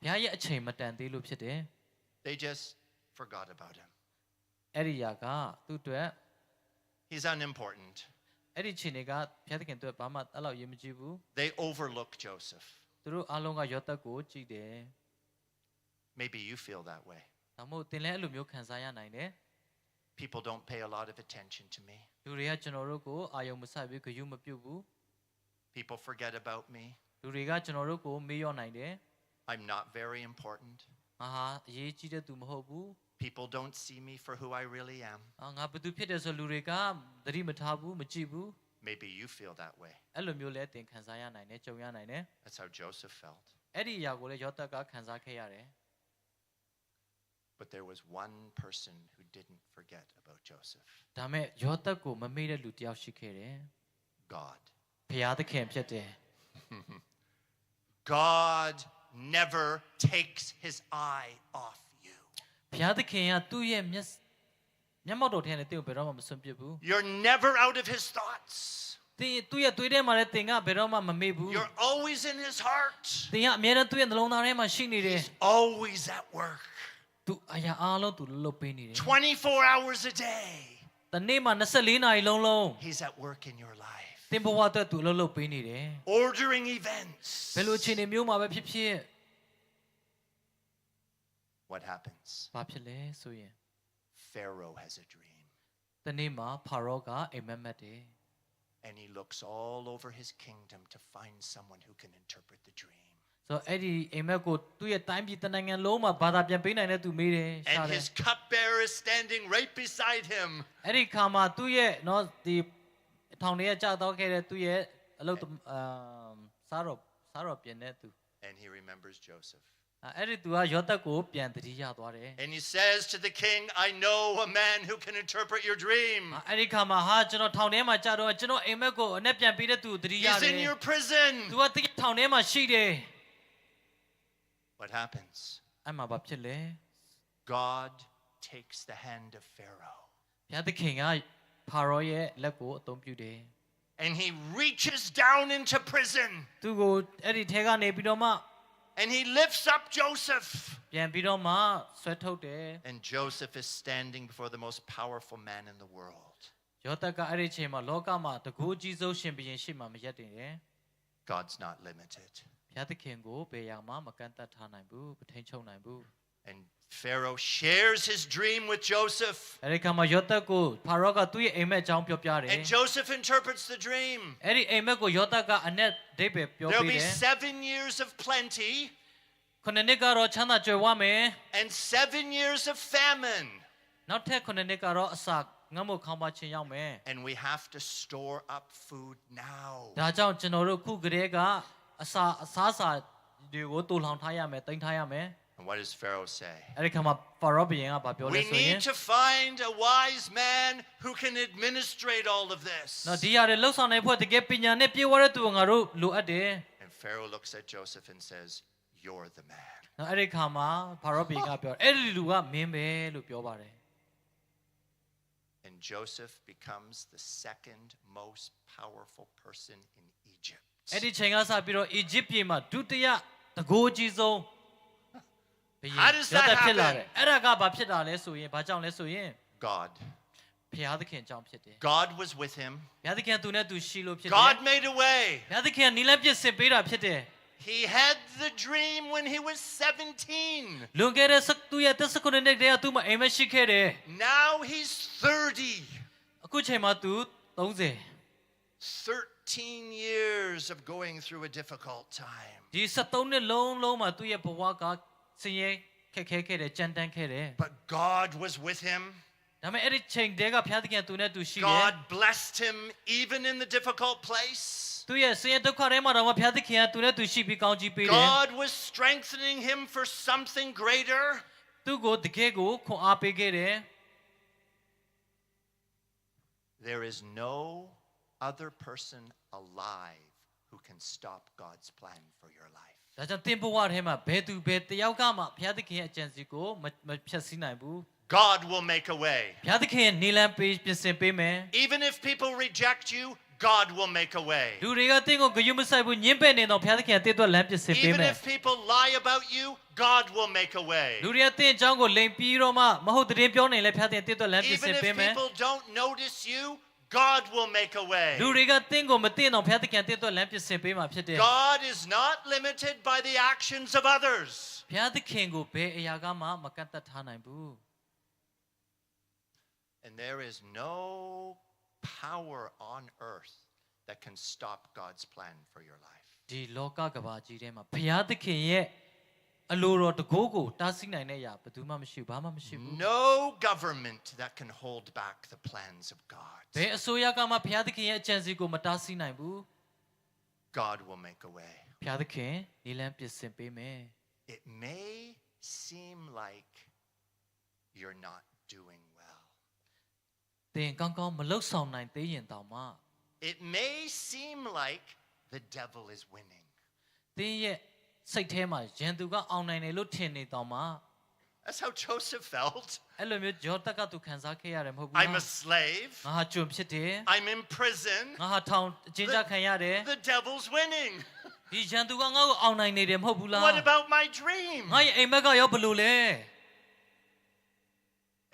ဘုရားရဲ့အချိန်မတန်သေးလို့ဖြစ်တယ် They just forgot about him. အဲ့ဒီຢာကသူ့အတွက် He's unimportant. အဲ့ဒီချိန်တွေကဘုရားသခင်အတွက်ဘာမှအဲ့လောက်ရေးမကြည့်ဘူး They overlook Joseph. သူတို့အားလုံးကယောသက်ကိုကြည့်တယ် Maybe you feel that way. ဒါမှမဟုတ်သင်လည်းအဲ့လိုမျိုးခံစားရနိုင်တယ် People don't pay a lot of attention to me. လူတွေကကျွန်တော်တို့ကိုအာယုံမစိုက်ပြီးဂရုမပြုဘူး People forget about me. လူတွေကကျွန်တော်တို့ကိုမေ့လျော့နိုင်တယ် I'm not very important. ငါဟာအရေးကြီးတဲ့သူမဟုတ်ဘူး People don't see me for who I really am. ငါဘယ်သူဖြစ်တယ်ဆိုလူတွေကသတိမထားဘူးမကြည့်ဘူး Maybe you feel that way. အဲ့လိုမျိုးလဲသင်ခံစားရနိုင်တယ်ကြုံရနိုင်တယ် That's how Joseph felt. အဲ့ဒီအရာကိုလည်းယောသက်ကခံစားခဲ့ရတယ် But there was one person who didn't forget about Joseph. ဒါမဲ့ယောသက်ကိုမမေ့တဲ့လူတစ်ယောက်ရှိခဲ့တယ် God. ဘုရားသခင်ဖြစ်တယ် God never takes his eye off you. ဘုရားသခင်ကသူ့ရဲ့မျက်မှောက်တော်ထဲနဲ့တင့်ကိုဘယ်တော့မှမစွန့်ပစ်ဘူး You're never out of his thoughts. သူ့ရဲ့သွေးထဲမှာလည်းသင်ကဘယ်တော့မှမမေ့ဘူး You're always in his heart. သင်ကအမြဲတမ်းသူ့ရဲ့နှလုံးသားထဲမှာရှိနေတယ် He's always at work. သူအရာအားလုံးသူလုပ်ပေးနေတယ် 24 hours a day. တနေ့မှာ24နာရီလုံးလုံး He's at work in your life. သင်ဘဝအတွက်သူလုပ်ပေးနေတယ် Ordering events. ဘယ်လိုအခြေအနေမျိုးမှာပဲဖြစ်ဖြစ် What happens? ဘာဖြစ်လဲဆိုရင် Pharaoh has a dream. တနေ့မှာဖာရောကအိမ်မက်မက်တယ် And he looks all over his kingdom to find someone who can interpret the dream. ဆိုတော့အဲ့ဒီအိမ်မက်ကိုသူ့ရဲ့တိုင်းပြည်တနိုင်ငံလုံးမှာဘာသာပြန်ပေးနိုင်တဲ့သူမေးတယ်ရှာ And တယ် his cupbearer is standing right beside him. အဲ့ဒီခါမှာသူ့ရဲ့နော်ဒီထောင်ထဲကကြာတော့ခဲ့တဲ့သူ့ရဲ့အလုပ်စားတော့ပြင်တဲ့သူ And he remembers Joseph. အဲ့ဒီသူကယောသက်ကိုပြန်တတိယသွားတယ် And he says to the king, I know a man who can interpret your dream. အဲ့ဒီခါမှာဟာကျွန်တော်ထောင်ထဲမှာကြာတော့ကျွန်တော်အိမ်မက်ကိုအနဲ့ပြန်ပေးတဲ့သူတတိယ He's တယ် in your prison. သူကတိထောင်ထဲမှာရှိတယ် What happens? အဲ့မှာဘာဖြစ်လဲ God takes the hand of Pharaoh ဘုရားသခင်ကဖာရောရဲ့လက်ကိုအသုံးပြုတယ် and he reaches down into prison သူကိုအဲ့ဒီထဲကနေပြီးတော့မှ and he lifts up Joseph. ပြန်ပြီးတော့မှဆွဲထုတ်တယ် And Joseph is standing before the most powerful man in the world. ယောသက်ကအဲ့ဒီချိန်မှာလောကမှာတကူအကြီးဆုံးရှင်ဘုရင်ရှိမှမရက်တင်တယ် God's not limited. ဘုရားသခင်ကိုဘယ်ရာမှမကန့်သက်ထားနိုင်ဘူးမထိန်ချုပ်နိုင်ဘူး And Pharaoh shares his dream with Joseph. အဲ့ဒီခါမှာယောသက်ကိုဖာရောကသူ့ရဲ့အိမ်မက်အကြောင်းပြောပြတယ် And Joseph interprets the dream. အဲ့ဒီအိမ်မက်ကိုယောသက်ကအနဲ့ဒိတ်ပဲပြော There'll ပေး be တယ် 7 years of plenty ခုနှစ်နှစ်ကတော့ချမ်းသာကြွယ်ဝမယ် and 7 years of famine. နောက်ထပ်ခုနှစ်နှစ်ကတော့အစာငတ်မှုခေါင်းပါခြင်းရောက်မယ် And we have to store up food now. ဒါကြောင့်ကျွန်တော်တို့ခုကတည်းကအစာတွေကိုတူလောင်ထားရမယ်တင်ထားရမယ် And what does Pharaoh say? အဲ့ဒီခါမှာဖာရောဘုရင်ကဘာပြောလဲ We ဆိုရင် need to find a wise man who can administrate all of this. နော်ဒီဟာတွေလှုပ်ဆောင်နိုင်ဖို့တကယ်ပညာနဲ့ပြည့်ဝတဲ့သူကိုငါတို့လိုအပ်တယ် And Pharaoh looks at Joseph and says, You're the man. နော်အဲ့ဒီခါမှာဖာရောဘုရင်ကပြောအဲ့ဒီလူကမင်းပဲလို့ပြောပါတယ် And Joseph becomes the second most powerful person in Egypt. အဲ့ဒီချိန်ကစပြီးတော့အီဂျစ်ပြည်မှာဒုတိယတကိုးကြီးဆုံးဘုရင် How does that ဖြစ်လာတယ် happen? အဲ့ဒါကဘာဖြစ်တာလဲဆိုရင်ဘာကြောင့်လဲဆိုရင် God. ဘုရားသခင်ကြောင့်ဖြစ်တယ် God was with him. ဘုရားသခင်သူနဲ့သူရှိလို့ဖြစ်တယ် God made a way. ဘုရားသခင်ကနီလန်းပြစ်စစ်ပေးတာဖြစ်တယ် He had the dream when he was 17. လွန်ခဲ့တဲ့သူ့ရဲ့သက်19နှစ်တည်းကသူ့မှာအိမ်မရှိခဲ့တယ် Now he's 30. အခုချိန်မှာသူ30 13 years of going through a difficult time. ဒီ73နှစ်လုံးမှာသူ့ရဲ့ဘဝကဆင်းရဲခက်ခဲခဲ့တယ်ကြမ်းတမ်းခဲ့တယ် But God was with him. ဒါပေမဲ့အဲ့ဒီချိန်တည်းကဘုရားသခင်ကသူနဲ့သူရှိတယ် God blessed him even in the difficult place. သူရဲ့ဆင်းရဲဒုက္ခထဲမှာတော့ဘုရားသခင်ကသူနဲ့သူရှိပြီးကောင်းချီးပေးတယ် God was strengthening him for something greater. သူ့ကိုတကယ်ကိုခွန်အားပေးခဲ့တယ် There is no other person alive who can stop God's plan for your life. ဒါကြောင့်သင်ဘဝထဲမှာဘယ်သူဘယ်တယောက်ကမှဘုရားသခင်ရဲ့အကြံစီကိုမဖျက်ဆီးနိုင်ဘူး God will make a way. ဘုရားသခင်ရဲ့နေလမ်းပေးပြင်ဆင်ပေးမယ် Even if people reject you, God will make a way. လူတွေကသင်ကိုဂရုမစိုက်ဘူးညှင်းပယ်နေတော့ဘုရားသခင်ကတင့်အတွက်လမ်းပြင်ဆင်ပေး Even မယ် if people lie about you, God will make a way. လူတွေကသင်အကြောင်းကိုလိမ်ပြီးတော့မှမဟုတ်သတင်းပြောနေလဲဘုရားသခင်တင့်အတွက်လမ်းပြင်ဆ Even င် if ပေးမယ် people don't notice you, God will make a way. လူတွေကသင်ကိုမသိတော့ဘုရားသခင်တင့်အတွက်လမ်းပြင်ဆင်ပေးမှာဖြစ်တယ် God is not limited by the actions of others. ဘုရားသခင်ကိုဘယ်အရာကမှမကန့်သတ်ထားနိုင်ဘူး And there is no power on earth that can stop God's plan for your life. ဒီလောကကဘာကြီးထဲမှာဘုရားသခင်ရဲ့အလိုတော်တကိုးကိုတားဆီးနိုင်တဲ့အရာဘယ်သူမှမရှိဘူးဘာမှမရှိဘူး No government that can hold back the plans of God. ဘယ်အစိုးရကမှဘုရားသခင်ရဲ့အကြံစီကိုမတားဆီးနိုင်ဘူး God will make a way. ဘုရားသခင်နေလမ်းပြင်ဆင်ပေးမယ် It may seem like you're not doing well. သင်ကောင်းကောင်းမလှုပ်ဆောင်နိုင်သေးရင်တောင်မှ It may seem like the devil is winning. သင်ရဲ့စိတ်ထဲမှာရန်သူကအောင်နိုင်တယ်လို့ထင်နေတောင်မှ That's how Joseph felt. အဲ့လိုမျိုးယောသက်ကသူခံစားခဲ့ရတယ်မဟုတ်ဘူး I'm a slave. ငါဟာကျွန်ဖြစ်တယ် I'm in prison. ငါဟာထောင်အကျဉ်းချခံရတယ် The devil's winning. ဒီရန်သူကငါ့ကိုအောင်နိုင်နေတယ်မဟုတ်ဘူးလား What about my dream? ငါရဲ့အိမ်မက်ကရောဘယ်လိုလဲ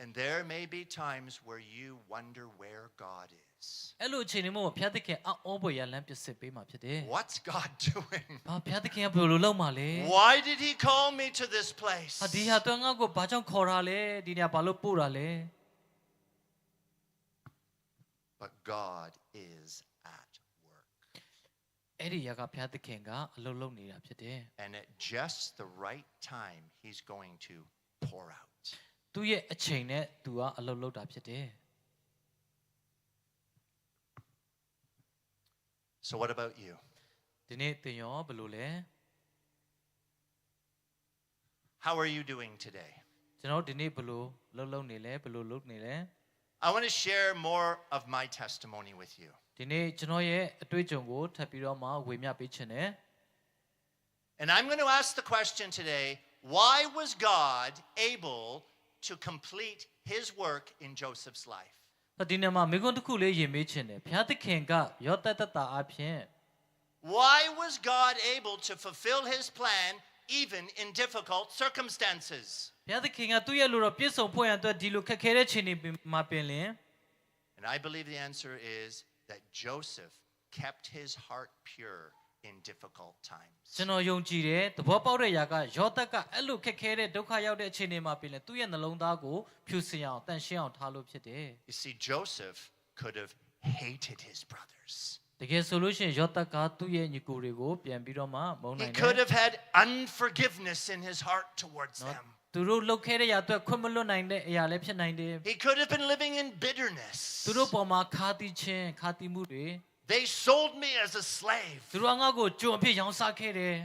And there may be times where you wonder where God is. အဲ့လိုအချိန်တွေမှာဘုရားသခင်အော်ဘွယ်ရလမ်းပြင်ဆင်ပေးမှာဖြစ်တယ် What's God doing? ဘာဘုရားသခင်ကဘယ်လိုလုပ်မှာလဲ Why did he call me to this place? ဟာဒီဟာတော့ငါ့ကိုဘာကြောင့်ခေါ်တာလဲဒီနေရာဘာလို့ပို့တာလဲ But God is at work. အဲ့ဒီရကဘုရားသခင်ကအလုပ်လုပ်နေတာဖြစ်တယ် And at just the right time, he's going to pour out. သူ့ရဲ့အချိန်နဲ့သူကအလုပ်လုပ်တာဖြစ်တယ် So what about you? ဒီနေ့သင်ရောဘယ်လိုလဲ How are you doing today? ကျွန်တော်ဒီနေ့ဘယ်လိုလုပ်နေလဲဘယ်လိုလုပ်နေလဲ I want to share more of my testimony with you. ဒီနေ့ကျွန်တော်ရဲ့အတွေ့အကြုံကိုထပ်ပြီးတော့မှဝေမျှပေးချင်တယ် And I'm going to ask the question today, why was God able to complete his work in Joseph's life? ဒီနေ့မှာမိကွန်းတစ်ခုလေးရင်မေးချင်တယ်ဘုရားသခင်ကရောတတ်တအဖြစ် Why was God able to fulfill his plan even in difficult circumstances? ဘုရားသခင်ကသူ့ရဲ့လူတော်ပြည့်စုံဖို့ရန်အတွက်ဒီလိုခက်ခဲတဲ့ချိန်တွေမှာပင်လင် And I believe the answer is that Joseph kept his heart pure in difficult times. ကျွန်တော်ယုံကြည်တယ်သဘောပေါက်တဲ့ຢာကယောသက်ကအဲ့လိုခက်ခဲတဲ့ဒုက္ခရောက်တဲ့အချိန်တွေမှာပင်လင်သူ့ရဲ့နှလုံးသားကိုဖြူစင်အောင်တန်ရှင်းအောင်ထားလို့ဖြစ်တယ် You see, Joseph could have hated his brothers. တကယ်ဆိုလို့ရှိရင်ယောသက်ကသူ့ရဲ့ညီကိုတွေကိုပြန်ပြီးတော့မှမုန်း He နိုင်တ could ယ် have had unforgiveness in his heart towards them. သူတို့လှုပ်ခဲတဲ့ຢာအတွက်ခွင့်မလွတ်နိုင်တဲ့အရာလည်းဖြစ်နိုင်တယ် He could have been living in bitterness. သူတို့ပေါ်မှာခါတီးခြင်းခါတီးမှုတွေ They sold me as a slave. သူတို့ငါ့ကိုကြုံအဖြစ်ရောင်းစားခဲ့တယ်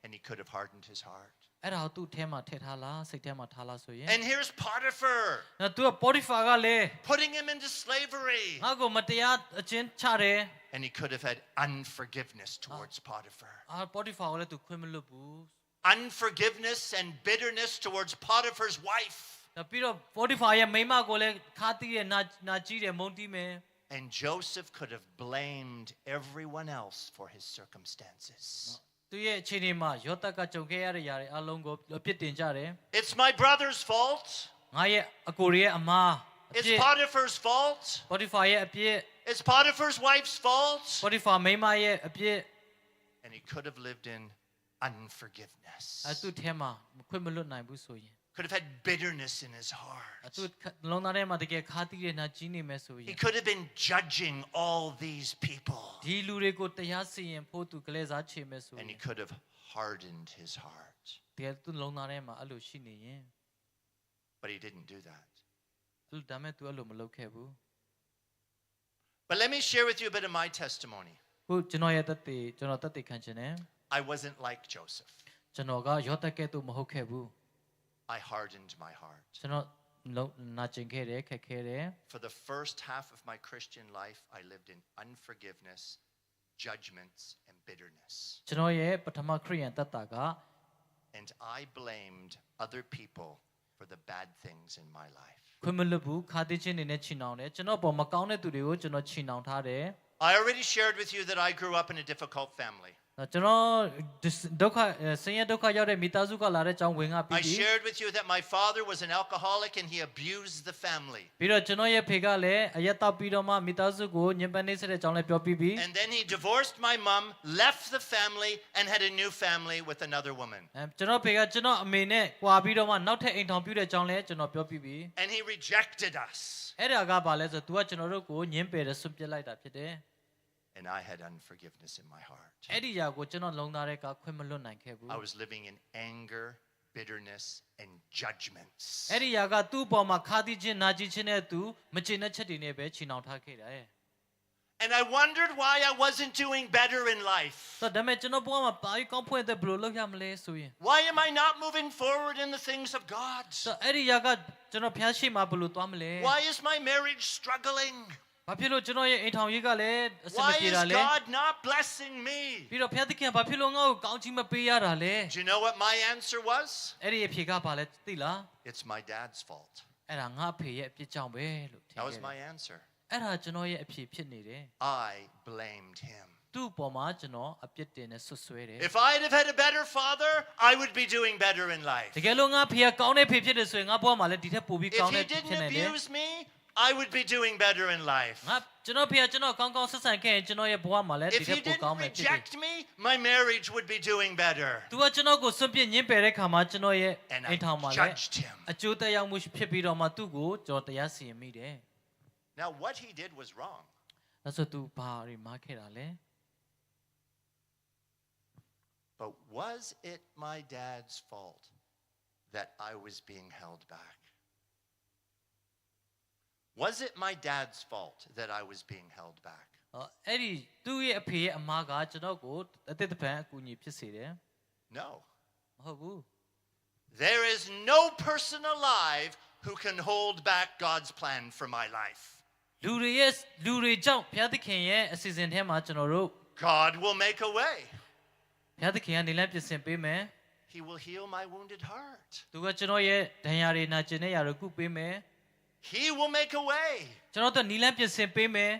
And he could have hardened his heart. အဲ့ဒါကိုသူ့ထဲမှာထည့်ထားလားစိတ်ထဲမှာထားလားဆိုရင် And here's Potiphar နော်သူကပေါ်တီဖာကလည်း putting him into slavery. ငါ့ကိုမတရားအကျဉ်းချတယ် And he could have had unforgiveness towards Potiphar. ပေါ်တီဖာကိုလည်းသူခွင့်မလွတ်ဘူး Unforgiveness and bitterness towards Potiphar's wife. ပြီးတော့ပေါ်တီဖာရဲ့မိန်းမကိုလည်းခါတီးတယ်နာကြီးတယ်မုန်းတီးမယ် And Joseph could have blamed everyone else for his circumstances. သူရဲ့အခြေအနေမှာယောသက်ကကြုံခဲ့ရတဲ့ຢာတွေအလုံးကိုအပြစ်တင်ကြတယ် It's my brother's fault. ငါရဲ့အကိုရဲ့အမားအ It's ပြစ် Potiphar's fault. ပေါ်တီဖာရဲ့အပြစ် It's Potiphar's wife's fault. ပေါ်တီဖာမိန်းမရဲ့အပြစ် And he could have lived in unforgiveness. သူ့ထဲမှာခွင့်မလွတ်နိုင်ဘူးဆိုရင် Could have had bitterness in his heart. သူ့လုံးသားထဲမှာတကယ်ခါတီးတဲ့နာကြီးနေမယ်ဆိုရင် He could have been judging all these people. ဒီလူတွေကိုတရားစီရင်ဖို့သူကလေးစားချေမယ်ဆိုရ And င် he could have hardened his heart. တကယ်သူ့လုံးသားထဲမှာအဲ့လိုရှိနေရင် But he didn't do that. အဲ့ဒါမဲ့သူအဲ့လိုမလုပ်ခဲ့ဘူး But let me share with you a bit of my testimony. ခုကျွန်တော်ရဲ့ကျွန်တော်တက်တည်ခံခြင်းနဲ့ I wasn't like Joseph. ကျွန်တော်ကယောသက်ကဲ့သို့မဟုတ်ခဲ့ဘူး I hardened my heart. ကျွန်တော် နာကျင်ခဲ့တယ်ခက်ခဲတယ် For the first half of my Christian life, I lived in unforgiveness, judgments, and bitterness. ကျွန်တော်ရဲ့ပထမခရိယန်သက်တာက And I blamed other people for the bad things in my life. ခွင့်မလွတ်ဘူးခါတိချင်းနေနဲ့ချီနှောင်တယ်ကျွန်တော်ပေါ်မကောင်းတဲ့သူတွေကိုကျွန်တော်ချီနှောင်ထားတယ် I already shared with you that I grew up in a difficult family. ကျွန်တော်ဒုက္ခဆင်းရဲဒုက္ခရောက်တဲ့မိသားစုကလာတဲ့အကြောင်းဝင်ကပြီး I shared with you that my father was an alcoholic and he abused the family. ပြီးတော့ကျွန်တော်ရဲ့ဖေကလည်းအရက်တောက်ပြီးတော့မှမိသားစုကိုညှဉ်းပန်းနှိပ်စက်တဲ့အကြောင်းလည်းပြောပြီးပြီ And then he divorced my mom, left the family, and had a new family with another woman. ကျွန်တော်ဖေကကျွန်တော်အမေနဲ့ကွာပြီးတော့မှနောက်ထပ်အိမ်ထောင်ပြုတဲ့အကြောင်းလည်းကျွန်တော်ပြောပြီးပြီ And he rejected us. အဲ့ဒါကဘာလဲဆိုတော့ तू ကကျွန်တော်တို့ကိုညှဉ်းပယ်တဲ့ဆွန့်ပစ်လိုက်တာဖြစ်တယ် And I had unforgiveness in my heart. အဲ့ဒီຢာကိုကျွန်တော်လုံသားတဲ့ကခွင့်မလွတ်နိုင်ခဲ့ဘူး I was living in anger, bitterness, and judgments. အဲ့ဒီຢာကသူ့အပေါ်မှာခါတိချင်းနာကျင်ချင်းနဲ့သူမကျေနပ်ချက်တွေနဲ့ပဲချီနှောင်ထားခဲ့တယ် And I wondered why I wasn't doing better in life. ဆိုတော့ဒါပေမဲ့ကျွန်တော်ဘဝမှာဘာကြီးကောင်းဖွင့်တဲ့ဘယ်လိုလုပ်ရမလဲဆိုရင် Why am I not moving forward in the things of God? ဆိုတော့အဲ့ဒီຢာကကျွန်တော်ဖျားရှိမှာဘယ်လိုသွားမလဲ Why is my marriage struggling? ဘာဖြစ်လို့ကျွန်တော်ရဲ့အိမ်ထောင်ရေးကလည်းအဆင်မ Why ပြေ is တာလဲ God not blessing me? ပြီးတော့ဖျားသခင်ဘာဖြစ်လို့ငါ့ကိုကောင်းချီးမပေးရတာလဲ Do you know what my answer was? အဲ့ဒီအဖြေကဘာလဲသိလား It's my dad's fault. အဲ့ဒါငါအဖေရဲ့အပြစ်ကြောင့်ပဲလို့ထင် That ခဲ့ was တယ် my answer. အဲ့ဒါကျွန်တော်ရဲ့အဖြေဖြစ်နေတယ် I blamed him. သူ့ပေါ်မှာကျွန်တော်အပြစ်တင်နဲ့ဆွဆွဲတယ် If I'd have had a better father, I would be doing better in life. တကယ်လို့ငါဖေကကောင်းတဲ့ဖေဖြစ်တယ်ဆိုရင်ငါဘဝမှာလည်းဒီထက်ပိုပြီးကော If င်းတဲ့ he ဖြစ် didn't နေတယ် abuse me, I would be doing better in life. ငါကျွန်တော်ဖေကကျွန်တော်ကောင်းကောင်းဆက်ဆံခဲ့ရင်ကျွန်တော်ရဲ့ဘဝမှာလည်းဒီ If ထက် he ပိုကောင်း didn't မယ်ဖြစ်တယ် reject me, my marriage would be doing better. तू ကကျွန်တော်ကိုစွန့်ပစ်ညှင်းပယ်တဲ့ခါမှာကျွန်တော်ရဲ့ And အိမ်ထောင်မှာ I လည်း judged him. အကျိုးသက်ရောက်မှုဖြစ်ပြီးတော့မှသူ့ကိုကျွန်တော်တရားစီရင်မိတယ် Now, what he did was wrong. ဒါဆို तू ဘာတွေမှားခဲ့တာလဲ But was it my dad's fault that I was being held back? Was it my dad's fault that I was being held back? အဲ့ဒီသူ့ရဲ့အဖေရဲ့အမားကကျွန်တော်ကိုအသက်တပံအကူအညီဖြစ်စေတယ် No. မဟုတ်ဘူး There is no person alive who can hold back God's plan for my life. လူတွေကြောင့်ဘုရားသခင်ရဲ့အစီအစဉ်ထဲမှာကျွန်တော်တို့ God will make a way. ဘုရားသခင်ကနေလမ်းပြင်ဆင်ပေးမယ် He will heal my wounded heart. သူကကျွန်တော်ရဲ့ဒဏ်ရာတွေနာကျင်တဲ့ຢာတွေကုပေးမယ် He will make a way. ကျွန်တော်တို့နီလန်းပြင်ဆင်ပေးမယ်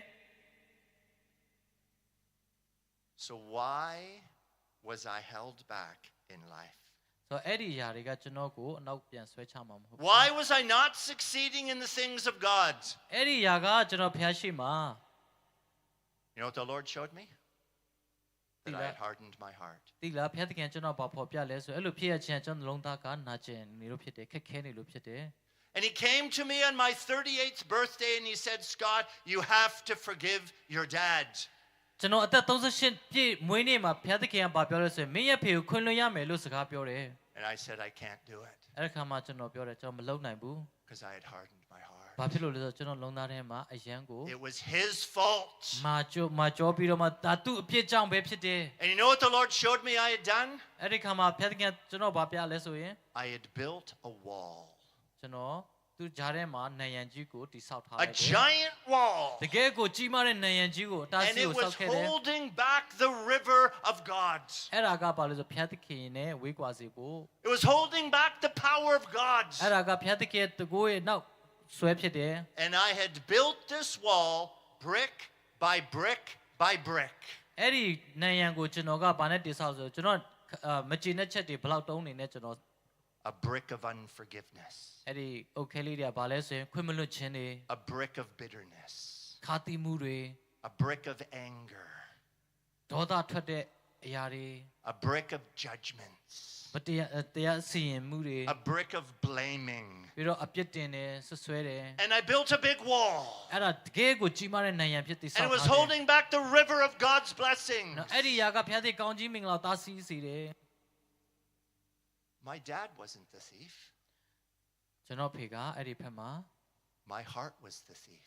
So why was I held back in life? ဆိုတော့အဲ့ဒီຢာတွေကကျွန်တော်ကိုအနောက်ပြန်ဆွဲချမှာမဟုတ်ဘူး Why was I not succeeding in the things of God? အဲ့ဒီຢာကကျွန်တော်ဘုရားရှိမှာ You know what the Lord showed me? That I had hardened my heart. တိလားဘုရားသခင်ကျွန်တော်ဘာဖော်ပြလဲဆိုအဲ့လိုဖြစ်ရခြင်းကျွန်တော်လုံးသားကနာကျင်နေလို့ဖြစ်တယ်ခက်ခဲနေလို့ဖြစ်တယ် And he came to me on my 38th birthday and he said, Scott, you have to forgive your dad. ကျွန်တော်အသက်38ပြည့်မွေးနေ့မှာဘုရားသခင်ကဘာပြောလဲဆိုရင်မင်းရဲ့ဖေကိုခွင့်လွှတ်ရမယ်လို့စကားပြောတယ် And I said, I can't do it အဲ့ဒီခါမှာကျွန်တော်ပြောတယ်ကျွန်တော်မလုပ်နိုင်ဘူး because I had hardened my heart. ဘာဖြစ်လို့လဲဆိုတော့ကျွန်တော်လုံးသားထဲမှာအယံကို It was his fault. မာကြောပြီးတော့မှဒါသူ့အပြစ်ကြောင့်ပဲဖြစ်တယ် And you know what the Lord showed me I had done? အဲ့ဒီခါမှာဘုရားသခင်ကျွန်တော်ဘာပြလဲဆိုရင် I had built a wall, ကျွန်တော်သူ့ဂျားထဲမှာနံရံကြီးကိုတိဆောက်ထား a လိုက်တယ် giant wall. တကယ်ကိုကြီးမားတဲ့နံရံကြီးကိုအတား And ဆီး it ကို was ဆောက်ခဲ့တယ် holding back the river of God. အဲ့ဒါကဘာလဲဆိုဘုရားသခင်နဲ့ဝေးကွာစေဖို့ It was holding back the power of God. အဲ့ဒါကဘုရားသခင်တကိုးရဲ့နောက်ဆွဲဖြစ်တယ် And I had built this wall brick by brick by brick. အဲ့ဒီနံရံကိုကျွန်တော်ကဘာနဲ့တိဆောက်ဆိုကျွန်တော်မကြည်တဲ့ချက်တွေဘယ်လောက်တုံးနေနဲ့ကျွန်တော် A brick of unforgiveness, အဲ့ဒီအုတ်ခဲလေးတွေကဘာလဲဆိုရင်ခွင့်မလွတ်ခြင်းတွေ a brick of bitterness, ခါတိမှုတွေ a brick of anger, ဒေါသထွက်တဲ့အရာတွေ a brick of judgments, မတရားစီရင်မှုတွေ a brick of blaming. ပြီးတော့အပြစ်တင်တယ်ဆွဆွဲတယ် And I built a big wall. အဲ့ဒါတကယ်ကိုကြီးမားတဲ့နံရံဖြစ်တိဆော And က် it ထား was တယ် holding back the river of God's blessing. နော်အဲ့ဒီຢာကဘုရားသခင်ကောင်းကြီးမင်္ဂလာတားဆီးစေတယ် My dad wasn't the thief. ကျွန်တော်ဖေကအဲ့ဒီဖက်မှာ My heart was the thief.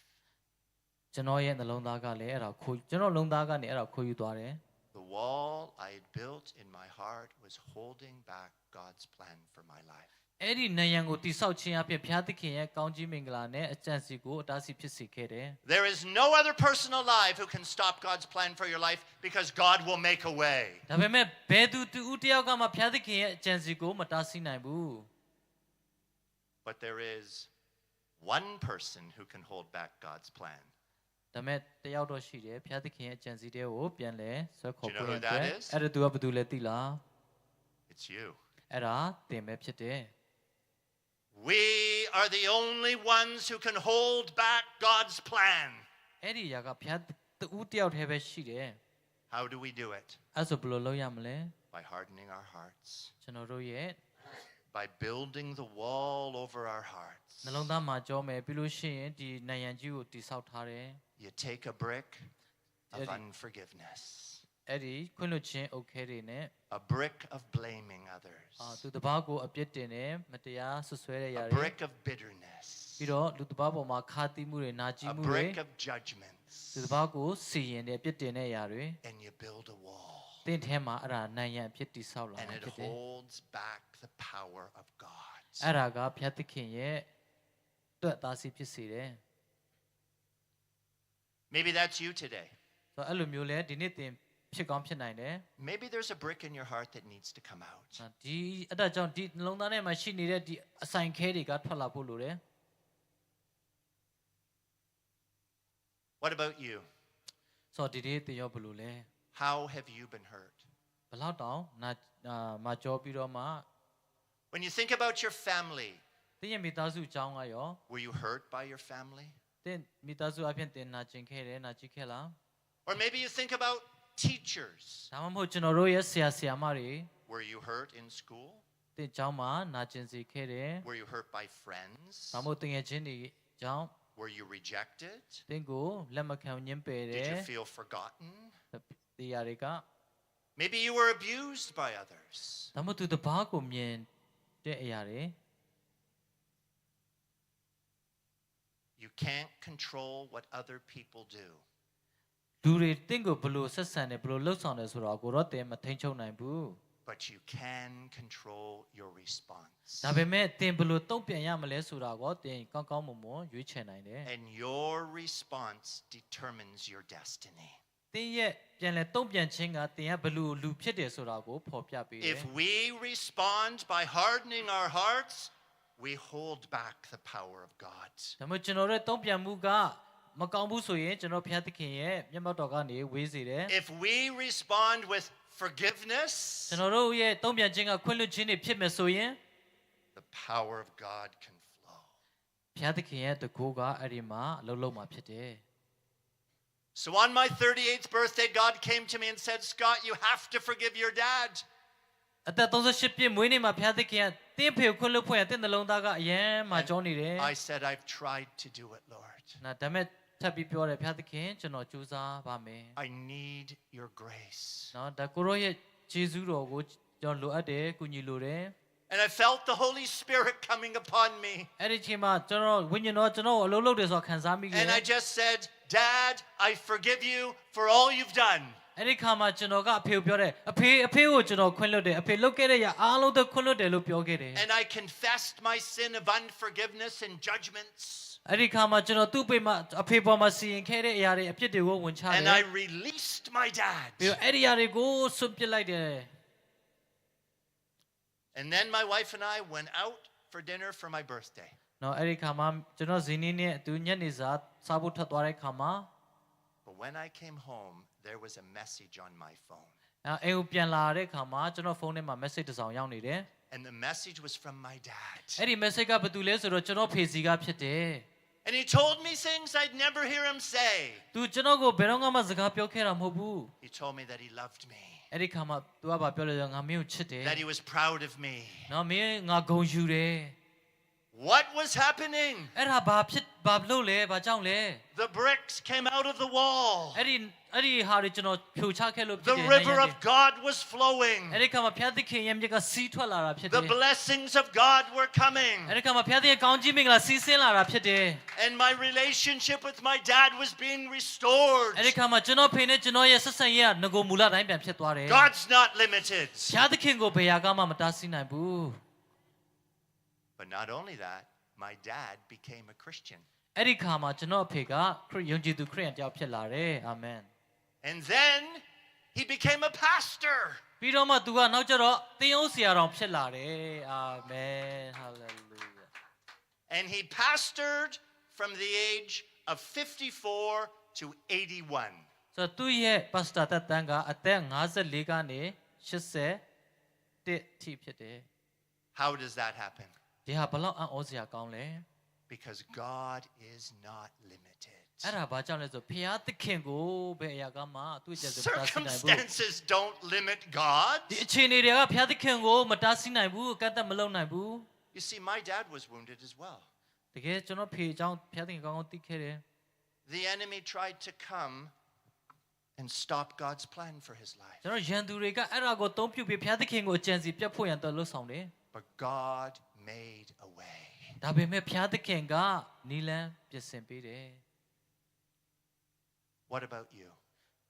ကျွန်တော်ရဲ့နှလုံးသားကလည်းအဲ့ဒါခိုးကျွန်တော်လုံးသားကနေအဲ့ဒါခိုးယူသွားတယ် The wall I had built in my heart was holding back God's plan for my life. အဲ့ဒီနံရံကိုတိဆောက်ခြင်းအပြင်ဘုရားသခင်ရဲ့ကောင်းကြီးမင်္ဂလာနဲ့အကျင့်စီကိုအတားဆီးဖြစ်စေခဲ့တယ် There is no other person alive who can stop God's plan for your life because God will make a way. ဒါပေမဲ့ဘယ်သူတူဦးတယောက်ကမှဘုရားသခင်ရဲ့အကျင့်စီကိုမတားဆီးနိုင်ဘူး But there is one person who can hold back God's plan. ဒါပေမဲ့တယောက်တော့ရှိတယ်ဘုရားသခင်ရဲ့အကျင့်စီတွေကိုပြန်လဲဆွဲခေါ် Do you know ပေး who တဲ့ that အတွက် is? အဲ့ဒါသူကဘယ်သူလဲသိလား It's you. အဲ့ဒါသင်ပဲဖြစ်တယ် We are the only ones who can hold back God's plan. အဲ့ဒီຢာကဘုရားတူတယောက်တည်းပဲရှိတယ် How do we do it? အဲ့ဆိုဘယ်လိုလုပ်ရမလဲ By hardening our hearts, ကျွန်တော်တို့ရဲ့ by building the wall over our hearts. နှလုံးသားမှာကြောမယ်ပြီးလို့ရှိရင်ဒီနံရံကြီးကိုတိဆောက်ထားတယ် You take a brick of Eddie. unforgiveness, အဲ့ဒီခွင့်လွှတ်ခြင်းအုပ်ခဲတွေနဲ့ a brick of blaming others, သူတစ်ပါးကိုအပြစ်တင်တယ်မတရားဆွဆွဲတဲ့ຢာ a တွေ brick of bitterness, ပြီးတော့လူတစ်ပါးပေါ်မှာခါတိမှုတွေနာကျင် a မှုတွေ brick of judgments, လူတစ်ပါးကိုစီရင်တဲ့အပြစ်တင်တဲ့ຢာတွေ and you build a wall. တင့်ထဲမှာအဲ့ဒါနံရံအဖြစ်တိဆောက်လာ And တာ it ဖြစ်တယ် holds back the power of God. အဲ့ဒါကဘုရားသခင်ရဲ့တွက်သားစီဖြစ်စေတယ် Maybe that's you today. ဆိုတော့အဲ့လိုမျိုးလဲဒီနေ့တင်ဖြစ်ကောင်းဖြစ်နိုင်တယ် Maybe there's a brick in your heart that needs to come out. ဒီအဲ့ဒါကြောင့်ဒီနှလုံးသားထဲမှာရှိနေတဲ့ဒီအဆိုင်ခဲတွေကထွက်လာဖို့လိုတယ် What about you? ဆိုတော့ဒီနေ့တင်ရောဘယ်လိုလဲ How have you been hurt? ဘယ်လောက်တောင်မကြောပြီးတော့မှ When you think about your family, တင်းရဲ့မိသားစုအကြောင်းကရော were you hurt by your family? တင်းမိသားစုအပြင်တင်နာကျင်ခဲ့တယ်နာကျင်ခဲ့လား Or maybe you think about teachers. ဒါမှမဟုတ်ကျွန်တော်တို့ရဲ့ဆရာဆရာမတွေ Were you hurt in school? တင်းကျောင်းမှာနာကျင်စေခဲ့တယ် Were you hurt by friends? ဒါမှမဟုတ်တင်ငယ်ချင်းတွေကြောင့် Were you rejected? တင်းကိုလက်မခံညှင်းပယ်တယ် Did you feel forgotten? ဒီຢာတွေက Maybe you were abused by others. ဒါမှမဟုတ်သူတစ်ပါးကိုမြင်တဲ့အရာတွေ You can't control what other people do. လူတွေတင်းကိုဘယ်လိုဆက်ဆံတယ်ဘယ်လိုလှုပ်ဆောင်တယ်ဆိုတော့ကိုတော့တင်မထိန်ချုပ်နိုင်ဘူး But you can control your response. ဒါပေမဲ့တင်ဘယ်လိုတုံ့ပြန်ရမလဲဆိုတာကိုတင်ကောင်းကောင်းမွန်မွန်ရွေးချယ်နိုင်တယ် And your response determines your destiny. တင်းရဲ့ပြန်လဲတုံ့ပြန်ခြင်းကတင်ကဘယ်လိုလူဖြစ်တယ်ဆိုတာကိုဖော်ပြပေးတယ် If we respond by hardening our hearts, we hold back the power of God. ဒါမှကျွန်တော်ရဲ့တုံ့ပြန်မှုကမကောင်းဘူးဆိုရင်ကျွန်တော်ဘုရားသခင်ရဲ့မျက်မှောက်တော်ကနေဝေးစေတယ် If we respond with forgiveness, ကျွန်တော်တို့ရဲ့တုံ့ပြန်ခြင်းကခွင့်လွှတ်ခြင်းတွေဖြစ်မယ်ဆိုရင် the power of God can flow. ဘုရားသခင်ရဲ့တကူကအဲ့ဒီမှာအလုံးလုံးမှာဖြစ်တယ် So on my 38th birthday, God came to me and said, Scott, you have to forgive your dad. အသက်38ပြည့်မွေးနေ့မှာဘုရားသခင်ကတင်းဖေကိုခွင့်လွှတ်ဖွင့်ရတဲ့နှလုံးသားကအယံမှာကြောနေတယ် I said, I've tried to do it, Lord. နာဒါမဲ့ထပ်ပြီးပြောတယ်ဘုရားသခင်ကျွန်တော်ကြိုးစားပါမယ် I need your grace. နော်ဒါကိုရောရဲ့ဂျေဇုတော်ကိုကျွန်တော်လိုအပ်တယ်ကုညီလိုတယ် And I felt the Holy Spirit coming upon me. အဲ့ဒီချိန်မှာကျွန်တော်ဝိညာဉ်တော်ကျွန်တော်ကိုအလုံးလုံးတယ်ဆိုခံစားမိခဲ့ And I just said, Dad, I forgive you for all you've done. အဲ့ဒီခါမှာကျွန်တော်ကအဖေကိုပြောတယ်အဖေကိုကျွန်တော်ခွင့်လွှတ်တယ်အဖေလုပ်ခဲ့တဲ့ရာအားလုံး都ခွင့်လွှတ်တယ်လို့ပြောခဲ့တယ် And I confessed my sin of unforgiveness and judgments. အဲ့ဒီခါမှာကျွန်တော်သူ့ပေမှာအဖေပေါ်မှာစီရင်ခဲ့တဲ့အရာတွေအပြစ်တွေကိုဝန်ချတယ် And I released my dad. ပြီးတော့အဲ့ဒီအရာတွေကိုဆွန့်ပစ်လိုက်တယ် And then my wife and I went out for dinner for my birthday. နော်အဲ့ဒီခါမှာကျွန်တော်ဇင်းနဲ့အတူညနေစာစားဖို့ထွက်သွားတဲ့ခါမှာ But when I came home, there was a message on my phone. အိမ်ကိုပြန်လာတဲ့ခါမှာကျွန်တော်ဖုန်းထဲမှာ message တစ်စောင်ရောက်နေတယ် And the message was from my dad. အဲ့ဒီ message ကဘာတူလဲဆိုတော့ကျွန်တော်ဖေစီကဖြစ်တယ် And he told me things I'd never hear him say. သူကျွန်တော်ကိုဘယ်တော့မှစကားပြောခဲ့တာမဟုတ်ဘူး He told me that he loved me, အဲ့ဒီခါမှာ तू ကဘာပြောလဲဆိုတော့ငါမင်းကိုချစ်တယ် that he was proud of me. နော်မင်းငါဂုဏ်ယူတယ် What was happening? အဲ့ဒါဘာလို့လဲဘာကြောင့်လဲ The bricks came out of the wall. အဲ့ဒီဟာတွေကျွန်တော်ဖြိုချခဲ့လို့ဖြစ် The တယ် river of God was flowing. အဲ့ဒီခါမှာဘုရားသခင်ရဲ့မြစ်ကစီးထွက်လာတာဖြစ်တယ် The blessings of God were coming. အဲ့ဒီခါမှာဘုရားသခင်ကောင်းကြီးမင်္ဂလာစီးဆင်းလာတာဖြစ်တယ် And my relationship with my dad was being restored. အဲ့ဒီခါမှာကျွန်တော်ဖေနဲ့ကျွန်တော်ရဲ့ဆက်ဆံရေးကငကိုမူလတိုင်းပြန်ဖြစ်သွားတယ် God's not limited. ဘုရားသခင်ကိုဘယ်ရာကမှမတားဆီးနိုင်ဘူး But not only that, my dad became a Christian. အဲ့ဒီခါမှာကျွန်တော်အဖေကယုံကြည်သူခရစ်ယာန်တယောက်ဖြစ်လာတယ်အာမင် And then he became a pastor. ပြီးတော့မှသူကနောက်ကျတော့သင်းအုပ်ဆရာတော်ဖြစ်လာတယ်အာမင် hallelujah And he pastored from the age of 54 to 81. ဆိုတော့သူ့ရဲ့ပါစတာတက်တန်းကအသက်54ကနေ81ထိဖြစ်တယ် How does that happen? ဒီဟာဘလောက်အံ့ဩစရာကောင်းလဲ Because God is not limited. အဲ့ဒါဘာကြောင့်လဲဆိုဖျားသခင်ကိုဘယ်အရာကမှသူ့ရဲ့စကားစီနိုင်ဘူး Circumstances don't limit God. ဒီအခြေအနေတွေကဖျားသခင်ကိုမတားဆီးနိုင်ဘူးကန့်သက်မလုပ်နိုင်ဘူး You see, my dad was wounded as well. တကယ်ကျွန်တော်ဖေအကြောင်းဖျားသခင်ကောင်းကောင်းသိခဲ့တယ် The enemy tried to come and stop God's plan for his life. ကျွန်တော်ရန်သူတွေကအဲ့ဒါကိုသုံးပြုပြီးဖျားသခင်ကိုအကြံစီပြတ်ဖို့ရန်တော်လှုပ်ဆောင်တယ် But God made a way. ဒါပေမဲ့ဖျားသခင်ကနီလန်းပြင်ဆင်ပေးတယ် What about you?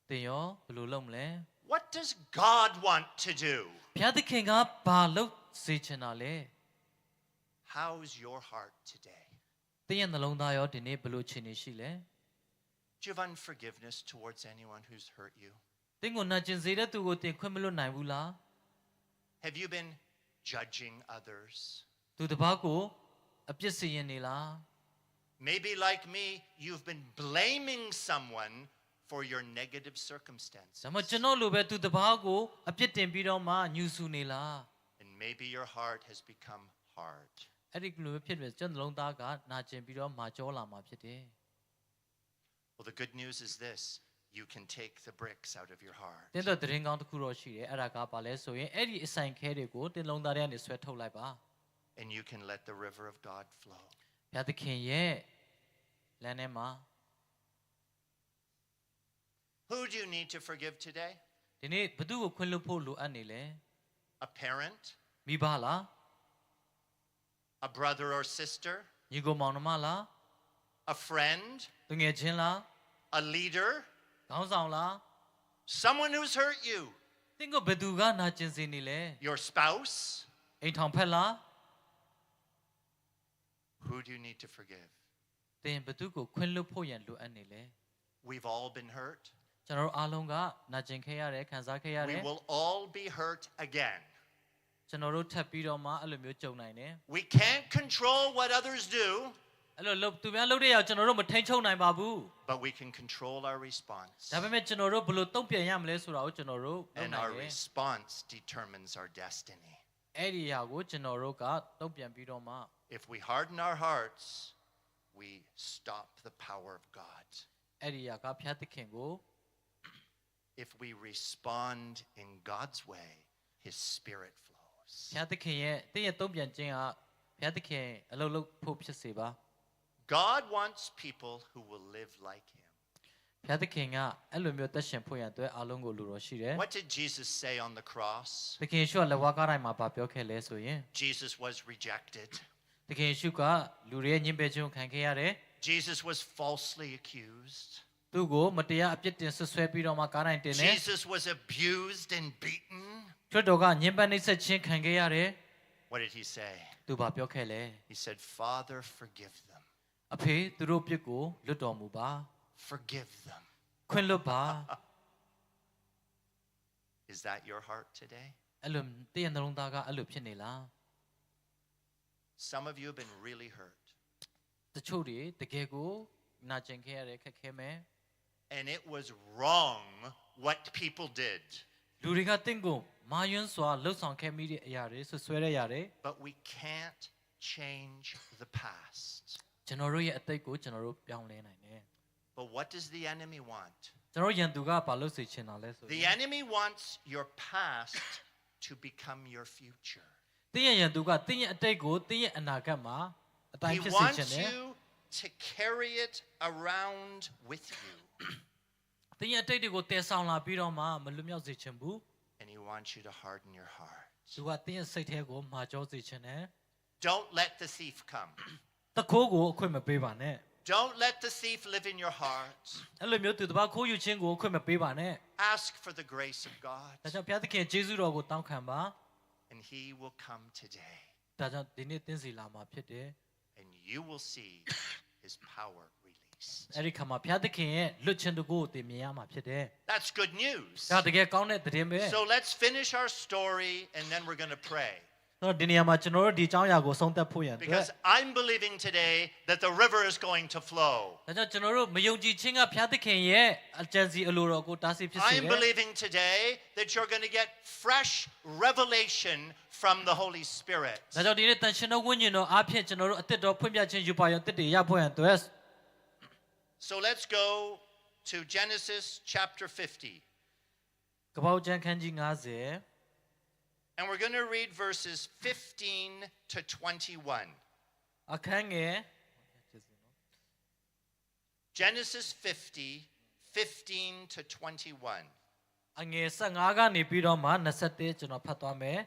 သင်ရောဘယ်လိုလုပ်မလဲ What does God want to do? ဖျားသခင်ကဘာလုပ်စေချင်တာလဲ How's your heart today? သင်ရဲ့နှလုံးသားရောဒီနေ့ဘယ်လိုခြေနေရှိလဲ Do you have unforgiveness towards anyone who's hurt you? သင်ကိုနာကျင်စေတဲ့သူကိုသင်ခွင့်မလွတ်နိုင်ဘူးလား Have you been judging others? သူတစ်ပါးကိုအပြစ်စီရင်နေလား Maybe like me, you've been blaming someone for your negative circumstances. ဒါမှကျွန်တော်လိုပဲသူတစ်ပါးကိုအပြစ်တင်ပြီးတော့မှညှူဆူနေလား And maybe your heart has become hard. အဲ့ဒီလိုပဲဖြစ်ပြီးကျွန်တော်နှလုံးသားကနာကျင်ပြီးတော့မာကြောလာမှာဖြစ်တယ် Well, the good news is this. You can take the bricks out of your heart. တင်းတော့သတင်းကောင်းတစ်ခုတော့ရှိတယ်အဲ့ဒါကဘာလဲဆိုရင်အဲ့ဒီအဆိုင်ခဲတွေကိုတင်းလုံးသားတွေကနေဆွဲထုတ်လိုက်ပါ And you can let the river of God flow. ဘုရားသခင်ရဲ့လမ်းထဲမှာ Who do you need to forgive today? ဒီနေ့ဘသူကိုခွင့်လွှတ်ဖို့လိုအပ်နေလဲ A parent? မိဘလား A brother or sister? ညီကိုမောင်နှမလား A friend? သူငယ်ချင်းလား A leader? ခေါင်းဆောင်လား Someone who's hurt you? သင်ကိုဘသူကနာကျင်စေနေလဲ Your spouse? အိမ်ထောင်ဖက်လား Who do you need to forgive? သင်ဘသူကိုခွင့်လွှတ်ဖို့ရန်လိုအပ်နေလဲ We've all been hurt. ကျွန်တော်တို့အားလုံးကနာကျင်ခဲ့ရတယ်ခံစားခဲ့ရတ We ယ် will all be hurt again. ကျွန်တော်တို့ထပ်ပြီးတော့မှအဲ့လိုမျိုးကြုံနိုင်တယ် We can't control what others do, အဲ့လိုသူများလုပ်တဲ့ရကျွန်တော်တို့မထိန်ချုပ်နိုင်ပါဘူး but we can control our response. ဒါပေမဲ့ကျွန်တော်တို့ဘယ်လိုတုံ့ပြန်ရမလဲဆိုတာကိုကျွန်တော်တို့လုပ် And နိုင် our တယ် response determines our destiny. အဲ့ဒီအရာကိုကျွန်တော်တို့ကတုံ့ပြန်ပြီးတော့မှ If we harden our hearts, we stop the power of God. အဲ့ဒီအရာကဖျားသခင်ကို If we respond in God's way, His Spirit flows. ဖျားသခင်ရဲ့တည့်ရဲ့တုံ့ပြန်ခြင်းကဖျားသခင်အလုပ်လုပ်ဖို့ဖြစ်စေပါ God wants people who will live like Him. ဖျားသခင်ကအဲ့လိုမျိုးသက်ရှင်ဖို့ရန်အတွက်အားလုံးကိုလူတော်ရှိတယ် What did Jesus say on the cross? သခင်ယေရှုကလက်ဝါးကားတိုင်းမှာဗာပြောခဲ့လဲဆိုရင် Jesus was rejected. သခင်ယေရှုကလူတွေရဲ့ညှဉ်းပယ်ခြင်းကိုခံခဲ့ရတယ် Jesus was falsely accused. သူ့ကိုမတရားအပြစ်တင်ဆွဆွဲပြီးတော့မှကားတိုင်းတင်တယ် Jesus was abused and beaten. ခရစ်တော်ကညှဉ်းပန်းနှိပ်စက်ခြင်းခံခဲ့ရတယ် What did He say? သူဗာပြောခဲ့လဲ He said, Father, forgive them. အဖေသူတို့ပြစ်ကိုလွတ်တော်မူပါ Forgive them. ခွင့်လွတ်ပါ Is that your heart today? အဲ့လိုတည့်ရဲ့နှလုံးသားကအဲ့လိုဖြစ်နေလား Some of you have been really hurt. တချို့တွေတကယ်ကိုနာကျင်ခဲ့ရတယ်ခက်ခဲမယ် And it was wrong what people did. လူတွေကတင့်ကိုမာယွန်းစွာလှုပ်ဆောင်ခဲ့မိတဲ့အရာတွေဆွဆွဲရရတယ် But we can't change the past. ကျွန်တော်တို့ရဲ့အတိတ်ကိုကျွန်တော်တို့ပြောင်းလဲနိုင်တယ် But what does the enemy want? ကျွန်တော်ရန်သူကဘာလုပ်စေချင်တာလဲဆို The ရင် enemy wants your past to become your future. တင်းရဲ့ရန်သူကတင်းရဲ့အတိတ်ကိုတင်းရဲ့အနာဂတ်မှာအတိုင်း He ဖြစ်စေချင် wants တယ် you to carry it around with you. တင်းရဲ့အတိတ်တွေကိုတည်ဆောင်လာပြီးတော့မှမလွတ်မြောက်စေချင်ဘူး And he wants you to harden your heart. သူကတင်းရဲ့စိတ်ထဲကိုမာကြောစေချင်တယ် Don't let the thief come. တခိုးကိုအခွင့်မပေးပါနဲ့ Don't let the thief live in your heart. အဲ့လိုမျိုးသူတစ်ပါးခိုးယူခြင်းကိုအခွင့်မပေးပါနဲ့ Ask for the grace of God, ဒါကြောင့်ဘုရားသခင်ယေရှုတော်ကိုတောင်းခံပါ and he will come today. ဒါကြောင့်ဒီနေ့သင်စီလာမှာဖြစ်တယ် and you will see his power released. အဲ့ဒီခါမှာဘုရားသခင်ရဲ့လွတ်ခြင်းတကူကိုသင်မြင်ရမှာဖြစ်တယ် That's good news. ဒါတကယ်ကောင်းတဲ့သတင်းပဲ So let's finish our story and then we're going to pray. ဆိုတော့ဒီနေရာမှာကျွန်တော်တို့ဒီအကြောင်းအရာကိုဆုံးသက်ဖို့ရန်အတွက် Because I'm believing today that the river is going to flow. ဒါကြောင့်ကျွန်တော်တို့မယုံကြည်ခြင်းကဘုရားသခင်ရဲ့အကြံစီအလိုတော်ကိုတားဆီးဖြစ်စေ I'm တယ် believing today that you're going to get fresh revelation from the Holy Spirit. ဒါကြောင့်ဒီနေ့တန်ရှင်တော်ဝိညာဉ်တော်အားဖြင့်ကျွန်တော်တို့အသက်တော်ဖွင့်ပြခြင်းယူပါရန်တစ်တည်ရဖို့ရန်အတွက် So let's go to Genesis chapter 50. ကပ္ပဦးကျမ်းခန်းကြီး50 And we're going to read verses 15 to 21. အခန်းငယ် Genesis 50, 15 to 21. အငယ်15ကနေပြီးတော့မှ21ကျွန်တော်ဖတ်သွားမယ်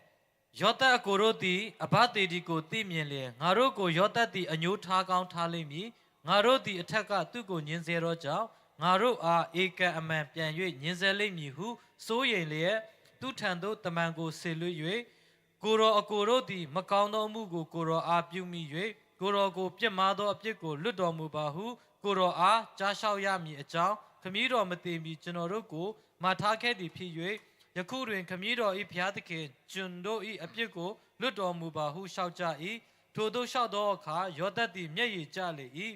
ယောသတ်အကိုတို့သည်အဘတေဒီကိုသိမြင်လျင်ငါတို့ကိုယောသတ်သည်အညိုးထားကောင်းထားလိမ့်မည်ငါတို့သည်အထက်ကသူ့ကိုညှင်းဆဲသောကြောင့်ငါတို့အားဧကန်အမှန်ပြန်၍ညှင်းဆဲလိမ့်မည်ဟုစိုးရိမ်လျက်သူထံသို့တမန်ကိုဆေလွှတ်၍ကိုရောအကိုတို့သည်မကောင်းသောမှုကိုကိုရောအားပြုမိ၍ကိုရောကိုပြစ်မှားသောအပြစ်ကိုလွတ်တော်မူပါဟုကိုရောအားကြားလျှောက်ရမည်အကြောင်းခမည်းတော်မသိမီကျွန်တော်တို့ကိုမှာထားခဲ့သည်ဖြစ်၍ယခုတွင်ခမည်းတော်၏ဘုရားသခင်ကျွန်တို့၏အပြစ်ကိုလွတ်တော်မူပါဟုလျှောက်ကြ၏ထိုသို့လျှောက်သောအခါယောသတ်သည်မျက်ရည်ကျလေ၏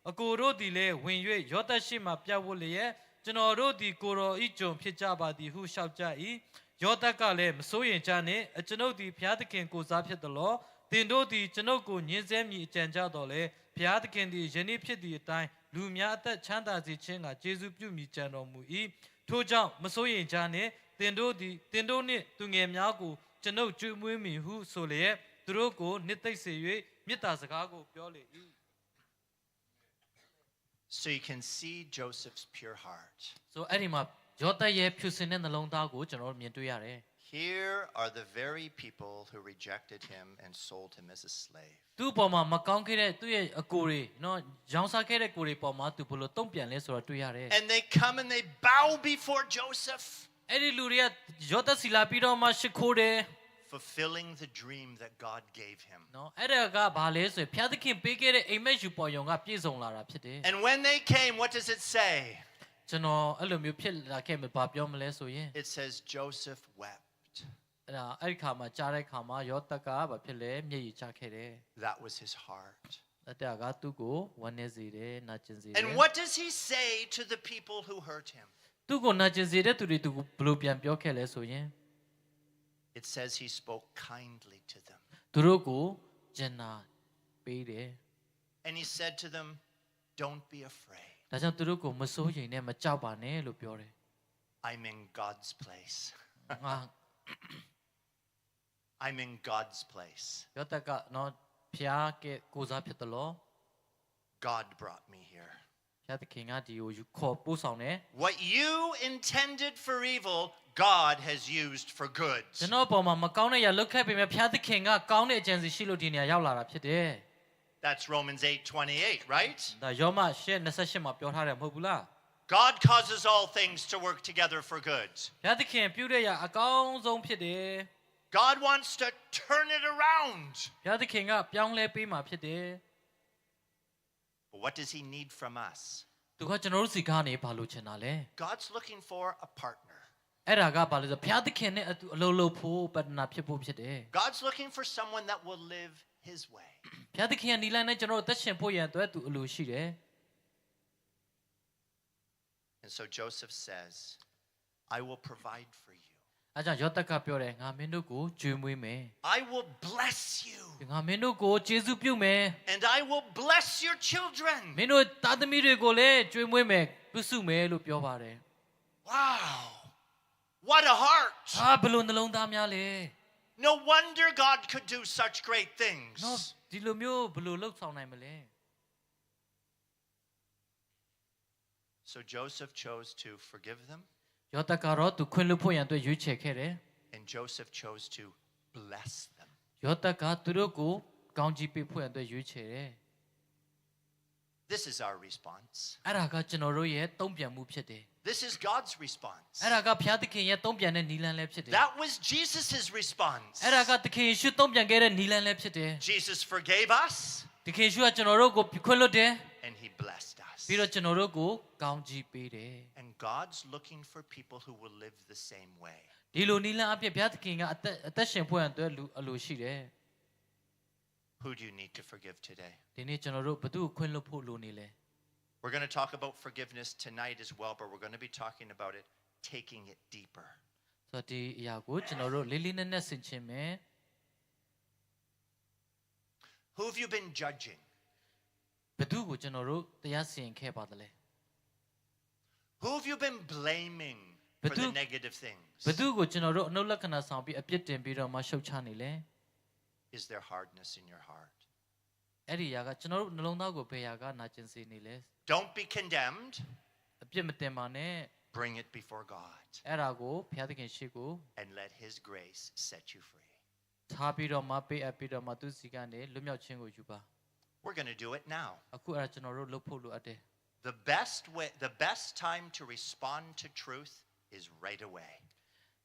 အကိုတို့သည်လည်းဝင်၍ယောသတ်ရှိမှပြတ်ဝတ်လျက်ကျွန်တော်တို့သည်ကိုတော်၏ကျွန်ဖြစ်ကြပါသည်ဟုလျှောက်ကြ၏ယောသတ်ကလည်းမစိုးရင်ကြနှင့်အကျွန်ုပ်သည်ဘုရားသခင်ကိုစားဖြစ်သလောသင်တို့သည်ကျွန်ုပ်ကိုညှင်းဆဲမည်အကြံကြတော်လဲဘုရားသခင်သည်ယနေ့ဖြစ်သည့်အတိုင်းလူများအသက်ချမ်းသာစေခြင်းကကျေးဇူးပြုမိကြံတော်မူ၏ထို့ကြောင့်မစိုးရင်ကြနှင့်သင်တို့နှင့်သူငယ်များကိုကျွန်ုပ်ကျွေးမွေးမည်ဟုဆိုလျက်သူတို့ကိုနှစ်သိမ့်စေ၍မေတ္တာစကားကိုပြောလေ၏ So you can see Joseph's pure heart. so အဲ့ဒီမှာယောသတ်ရဲ့ဖြူစင်တဲ့နှလုံးသားကိုကျွန်တော်တို့မြင်တွေ့ရတယ် Here are the very people who rejected him and sold him as a slave. သူ့ပေါ်မှာမကောင်းခဲ့တဲ့သူ့ရဲ့အကိုတွေနော်ရောင်းစားခဲ့တဲ့ကိုတွေပေါ်မှာသူဘလို့တုံ့ပြန်လဲဆိုတော့တွေ့ရတယ် And they come and they bow before Joseph, အဲ့ဒီလူတွေကယောသတ်စီလာပြီးတော့မှရှိခိုးတယ် fulfilling the dream that God gave him. နော်အဲ့ဒါကဘာလဲဆိုရင်ဘုရားသခင်ပေးခဲ့တဲ့အိမ်မက်ယူပေါ်ယုံကပြည့်စုံလာတာဖြစ်တယ် And when they came, what does it say? ကျွန်တော်အဲ့လိုမျိုးဖြစ်လာခဲ့မှာဘာပြောမလဲဆိုရင် It says Joseph wept. အဲ့ဒီခါမှာကြားတဲ့ခါမှာယောသတ်ကဘာဖြစ်လဲမျက်ရည်ကျခဲ့တယ် That was his heart. အဲ့ဒါကသူ့ကိုဝမ်းနည်းစေတယ်နာကျင်စေတယ် And what does he say to the people who hurt him? သူ့ကိုနာကျင်စေတဲ့သူတွေသူဘယ်လိုပြန်ပြောခဲ့လဲဆိုရင် It says he spoke kindly to them. သူတို့ကိုကျင်နာပေးတယ် And he said to them, don't be afraid. ဒါကြောင့်သူတို့ကိုမစိုးရိမ်နဲ့မကြောက်ပါနဲ့လို့ပြောတယ် I'm in God's place. ငါ I'm in God's place. ယောသတ်ကနော်ဖျားကကိုစားဖြစ်တယ်လို့ God brought me here. ဖျားသခင်ကဒီကိုယူခေါ်ပို့ဆောင်တယ် What you intended for evil, God has used for good. ကျွန်တော်ပေါ်မှာမကောင်းတဲ့ຢာလုတ်ခဲ့ပေမဲ့ဖျားသခင်ကကောင်းတဲ့အကြံစီရှိလို့ဒီနေရာရောက်လာတာဖြစ်တယ် That's Romans 8:28, right? ဒါယောမ8:28မှာပြောထားတယ်မဟုတ်ဘူးလား God causes all things to work together for good. ဖျားသခင်ပြုတဲ့ຢာအကောင်းဆုံးဖြစ်တယ် God wants to turn it around. ဖျားသခင်ကပြောင်းလဲပေးမှာဖြစ်တယ် But what does he need from us? သူကကျွန်တော်တို့စီကနေဘာလို့ချင်တာလဲ God's looking for a partner. အဲ့ဒါကဘာလဲဆိုဖျားသခင်နဲ့အတူအလုပ်လုပ်ဖို့ပတ္တနာဖြစ်ဖို့ဖြစ်တယ် God's looking for someone that will live his way. ဖျားသခင်ကနီလန်းနဲ့ကျွန်တော်တို့သက်ရှင်ဖို့ရန်အတွက်သူအလိုရှိတယ် And so Joseph says, I will provide for you. အဲကြောင့်ယောသတ်ကပြောတယ်ငါမင်းတို့ကိုကျွေးမွေးမယ် I will bless you. ငါမင်းတို့ကိုကျေးဇူးပြုမယ် And I will bless your children. မင်းတို့သားသမီးတွေကိုလည်းကျွေးမွေးမယ်ပြုစုမယ်လို့ပြောပါတယ် Wow. What a heart. ဟာဘလို့နှလုံးသားများလဲ No wonder God could do such great things. နော်ဒီလိုမျိုးဘလို့လှုပ်ဆောင်နိုင်မလဲ So Joseph chose to forgive them, ယောသတ်ကတော့သူခွင့်လွှတ်ဖို့ရန်အတွက်ရွေးချယ်ခဲ့တယ် and Joseph chose to bless them. ယောသတ်ကသူတို့ကိုကောင်းချီးပေးဖို့ရန်အတွက်ရွေးချယ်တယ် This is our response. အဲ့ဒါကကျွန်တော်တို့ရဲ့တုံ့ပြန်မှုဖြစ်တယ် This is God's response. အဲ့ဒါကဘုရားသခင်ရဲ့တုံ့ပြန်တဲ့နီလန်လည်းဖြစ်တယ် That was Jesus' response. အဲ့ဒါကသခင်ယေရှုတုံ့ပြန်ခဲ့တဲ့နီလန်လည်းဖြစ်တယ် Jesus forgave us သခင်ယေရှုကကျွန်တော်တို့ကိုခွင့်လွှတ်တယ် and he blessed us. ပြီးတော့ကျွန်တော်တို့ကိုကောင်းချီးပေးတယ် And God's looking for people who will live the same way. ဒီလိုနီလန်အဖြစ်ဘုရားသခင်ကအသက်ရှင်ဖို့အတွက်အလိုရှိတယ် Who do you need to forgive today? ဒီနေ့ကျွန်တော်တို့ဘယ်သူကိုခွင့်လွှတ်ဖို့လိုနေလဲ We're going to talk about forgiveness tonight as well, but we're going to be talking about it, taking it deeper. ဆိုတော့ဒီအရာကိုကျွန်တော်တို့လေးလေးနက်နက်ဆင်ခြင်မယ် Who have you been judging? ဘယ်သူကိုကျွန်တော်တို့တရားစီရင်ခဲ့ပါသလဲ Who have you been blaming for the negative things? ဘယ်သူကိုကျွန်တော်တို့အနှုတ်လက္ခဏာဆောင်ပြီးအပြစ်တင်ပြီးတော့မှရှုတ်ချနေလဲ Is there hardness in your heart? အဲ့ဒီအရာကကျွန်တော်တို့နှလုံးသားကိုဘယ်အရာကနာကျင်စေနေလဲ Don't be condemned. အပြစ်မတင်ပါနဲ့ Bring it before God အဲ့ဒါကိုဘုရားသခင်ရှေ့ကို and let his grace set you free. ထားပြီးတော့မှပေးအပ်ပြီးတော့မှသူစီကနေလွတ်မြောက်ခြင်းကိုယူပါ We're going to do it now. အခုအဲ့ဒါကျွန်တော်တို့လုပ်ဖို့လိုအပ်တယ် The best time to respond to truth is right away.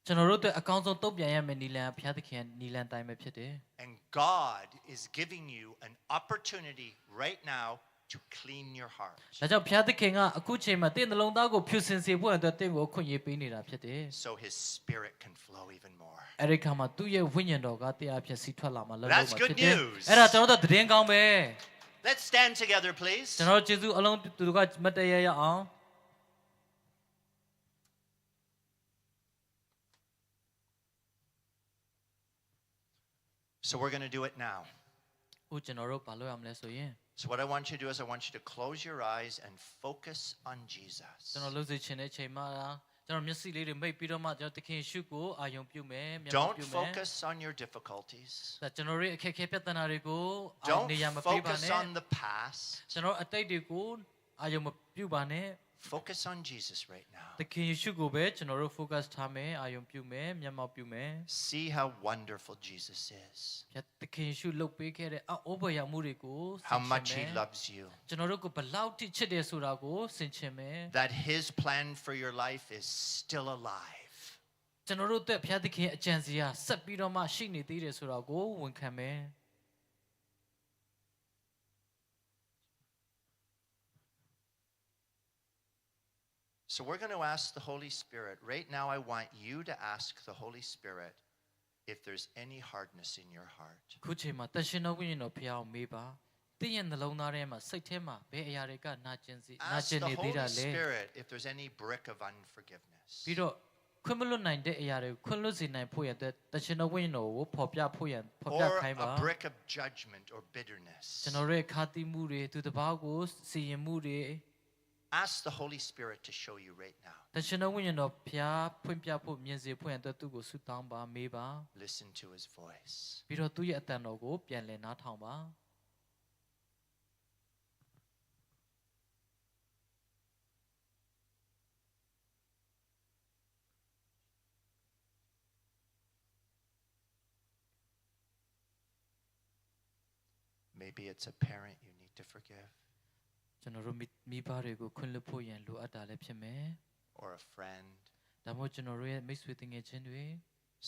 ကျွန်တော်တို့အတွက်အကောင်းဆုံးတုံ့ပြန်ရမယ့်နီလန်ဘုရားသခင်နီလန်တိုင်းပဲဖြစ်တယ် And God is giving you an opportunity right now to clean your heart. ဒါကြောင့်ဘုရားသခင်ကအခုချိန်မှာတင့်နှလုံးသားကိုဖြူစင်စေဖို့အတွက်တင့်ကိုခွင့်ရပေးနေတာဖြစ်တယ် So his spirit can flow even more. အဲ့ဒီခါမှာသူ့ရဲ့ဝိညာဉ်တော်ကတရားဖြစ်စီထွက်လာမှလုံးလုံး That's မှာ good ဖြစ်တယ် news. အဲ့ဒါကျွန်တော်တို့သတင်းကောင်းပဲ Let's stand together, please. ကျွန်တော်တို့ကျေးဇူးအလုံးသူတို့ကမတ်တရရအောင် So we're going to do it now. ဦးကျွန်တော်တို့ဘာလုပ်ရမလဲဆိုရင် So what I want you to do is I want you to close your eyes and focus on Jesus. ကျွန်တော်လှုပ်စေခြင်းတဲ့ချိန်မှာကျွန်တော်မျက်စိလေးတွေမိတ်ပြီးတော့မှကျွန်တော်သခင်ယေရှုကိုအာရုံပြုမယ်မျက်မှောက် Don't ပြုမယ် focus on your difficulties. ကျွန်တော်ရဲ့အခက်အခဲပြဿနာတွေကိုအာရုံ Don't နေရမပေးပါ focus နဲ့ on the past. ကျွန်တော်အတိတ်တွေကိုအာရုံမပြုပါနဲ့ Focus on Jesus right now. သခင်ယေရှုကိုပဲကျွန်တော်တို့ focus ထားမယ်အာရုံပြုမယ်မျက်မှောက်ပြုမယ် See how wonderful Jesus is. သခင်ယေရှုလှုပ်ပေးခဲ့တဲ့အိုးဘွယ်ရမှုတွေကို How much he loves you. ကျွန်တော်တို့ကိုဘလောက်ထိချစ်တယ်ဆိုတာကိုဆင်ခြင်မယ် That his plan for your life is still alive. ကျွန်တော်တို့အတွက်ဘုရားသခင်အကြံစီဟာဆက်ပြီးတော့မှရှိနေသေးတယ်ဆိုတာကိုဝန်ခံမယ် So we're going to ask the Holy Spirit. Right now I want you to ask the Holy Spirit if there's any hardness in your heart. ခုချိန်မှာတရှင်တော်ဝိညာဉ်တော်ဖျားအောင်မေးပါတင်းရဲ့နှလုံးသားထဲမှာစိတ်ထဲမှာဘယ်အရာတွေကနာကျင်စေနာ Ask ကျင် the နေသေးတာ Holy လဲ Spirit if there's any brick of unforgiveness. ပြီးတော့ခွင့်မလွတ်နိုင်တဲ့အရာတွေကိုခွင့်လွတ်စေနိုင်ဖို့ရတဲ့တရှင်တော်ဝိညာဉ်တော်ကိုဖော်ပြဖို့ရဖော်ပြ Or ခိုင်းပါ a brick of judgment or bitterness. ကျွန်တော်ရဲ့ခါတိမှုတွေသူတစ်ပါးကိုစီရင်မှုတွေ Ask the Holy Spirit to show you right now. တရှင်တော်ဝိညာဉ်တော်ဖျားဖွင့်ပြဖို့မြင်စေဖို့ရတဲ့သူကိုဆုတောင်းပါမေးပါ Listen to his voice. ပြီးတော့သူ့ရဲ့အတန်တော်ကိုပြန်လည်နားထောင်ပါ Maybe it's a parent you need to forgive, ကျွန်တော်တို့မိဘတွေကိုခွင့်လွှတ်ဖို့ရန်လိုအပ်တာလည်းဖြစ်မယ် or a friend, ဒါမှမဟုတ်ကျွန်တော်တို့ရဲ့မိတ်ဆွေတငယ်ချင်းတွေ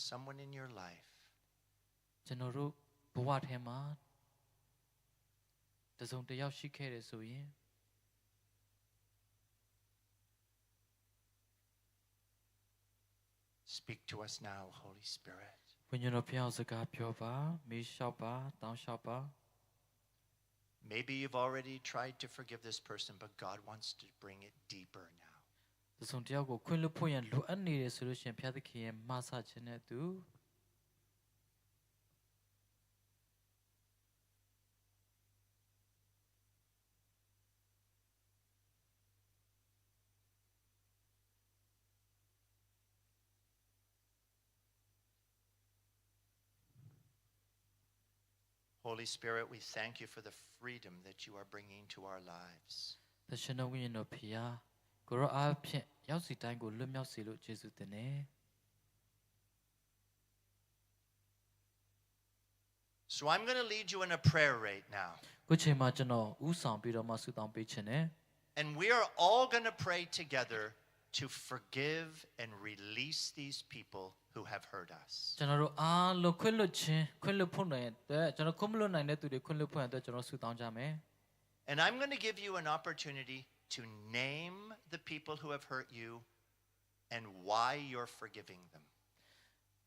someone in your life. ကျွန်တော်တို့ဘဝထဲမှာတစုံတစ်ယောက်ရှိခဲ့တယ်ဆိုရင် Speak to us now, Holy Spirit. ဝိညာဉ်တော်ဖျားစကားပြောပါမေးလျှောက်ပါတောင်းလျှောက်ပါ Maybe you've already tried to forgive this person, but God wants to bring it deeper now. တစုံတစ်ယောက်ကိုခွင့်လွှတ်ဖို့ရန်လိုအပ်နေတယ်ဆိုလို့ရှိရင်ဖျားသခင်ရဲ့မဆခြင်းနဲ့သူ Holy Spirit, we thank you for the freedom that you are bringing to our lives. တရှင်တော်ဝိညာဉ်တော်ဖျားကိုရောအားဖြင့်ရောက်စီတိုင်းကိုလွတ်မြောက်စေလို့ယေရှုတင်တယ် So I'm going to lead you in a prayer right now. ခုချိန်မှာကျွန်တော်ဥဆောင်ပြီးတော့မှဆုတောင်းပေးခြင်းနဲ့ And we are all going to pray together to forgive and release these people who have hurt us. ကျွန်တော်တို့အားလုံးခွင့်လွှတ်ခြင်းခွင့်လွှတ်ဖို့နိုင်တဲ့ကျွန်တော်ခွင့်မလွှတ်နိုင်တဲ့သူတွေခွင့်လွှတ်ဖို့အတွက်ကျွန်တော်ဆုတောင်းကြမယ် And I'm going to give you an opportunity to name the people who have hurt you and why you're forgiving them.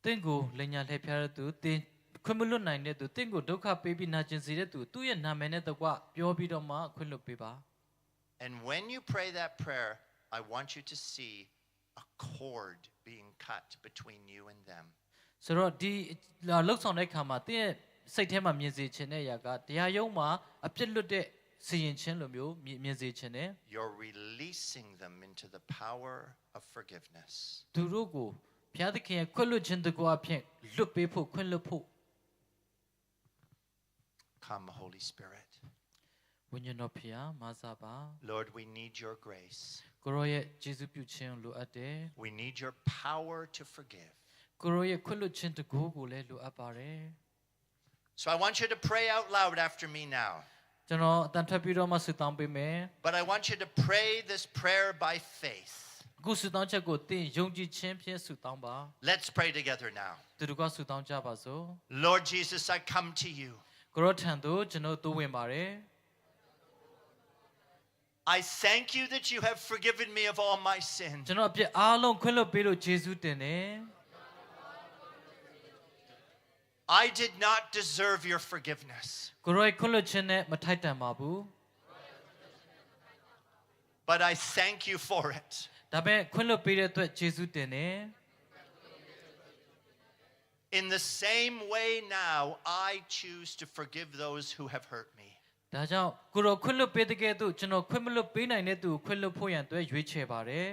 တင့်ကိုလင်ညာလှည့်ဖျားတဲ့သူတင်ခွင့်မလွတ်နိုင်တဲ့သူတင့်ကိုဒုက္ခပေးပြီးနာကျင်စေတဲ့သူသူ့ရဲ့နာမည်နဲ့တကွပြောပြီးတော့မှခွင့်လွတ်ပေးပါ And when you pray that prayer, I want you to see a cord being cut between you and them. ဆိုတော့ဒီလှုပ်ဆောင်တဲ့အခါမှာတင့်ရဲ့စိတ်ထဲမှာမြင်စေခြင်းတဲ့အရာကတရားရုံးမှာအပြစ်လွတ်တဲ့စီရင်ခြင်းလိုမျိုးမြင်စေခြင်းနဲ့ You're releasing them into the power of forgiveness. သူတို့ကိုဘုရားသခင်ရဲ့ခွင့်လွတ်ခြင်းတကွအဖြစ်လွတ်ပေးဖို့ခွင့်လွတ်ဖို့ Come, Holy Spirit. ဝိညာဉ်တော်ဖျားမဆာပါ Lord, we need your grace. ကိုရောရဲ့ယေရှုပြုခြင်းလိုအပ်တယ် We need your power to forgive. ကိုရောရဲ့ခွင့်လွတ်ခြင်းတကူကိုလည်းလိုအပ်ပါတယ် So I want you to pray out loud after me now. ကျွန်တော်အတန်ထွက်ပြီးတော့မှဆုတောင်းပေးမယ် But I want you to pray this prayer by faith. အခုဆုတောင်းချက်ကိုသင်ယုံကြည်ခြင်းဖြင့်ဆုတောင်းပါ Let's pray together now. သူတို့ကဆုတောင်းကြပါစို့ Lord Jesus, I come to you. ကိုရောထံသို့ကျွန်တော်တိုးဝင်ပါတယ် I thank you that you have forgiven me of all my sins. ကျွန်တော်အပြစ်အားလုံးခွင့်လွတ်ပေးလို့ယေရှုတင်တယ် I did not deserve your forgiveness. ကိုရောရဲ့ခွင့်လွတ်ခြင်းနဲ့မထိုက်တန်ပါဘူး But I thank you for it. ဒါပေမဲ့ခွင့်လွတ်ပေးတဲ့အတွက်ယေရှုတင်တယ် In the same way now, I choose to forgive those who have hurt me. ဒါကြောင့်ကိုရောခွင့်လွတ်ပေးတဲ့ကဲ့သို့ကျွန်တော်ခွင့်မလွတ်ပေးနိုင်တဲ့သူကိုခွင့်လွတ်ဖို့ရန်အတွက်ရွေးချယ်ပါတယ်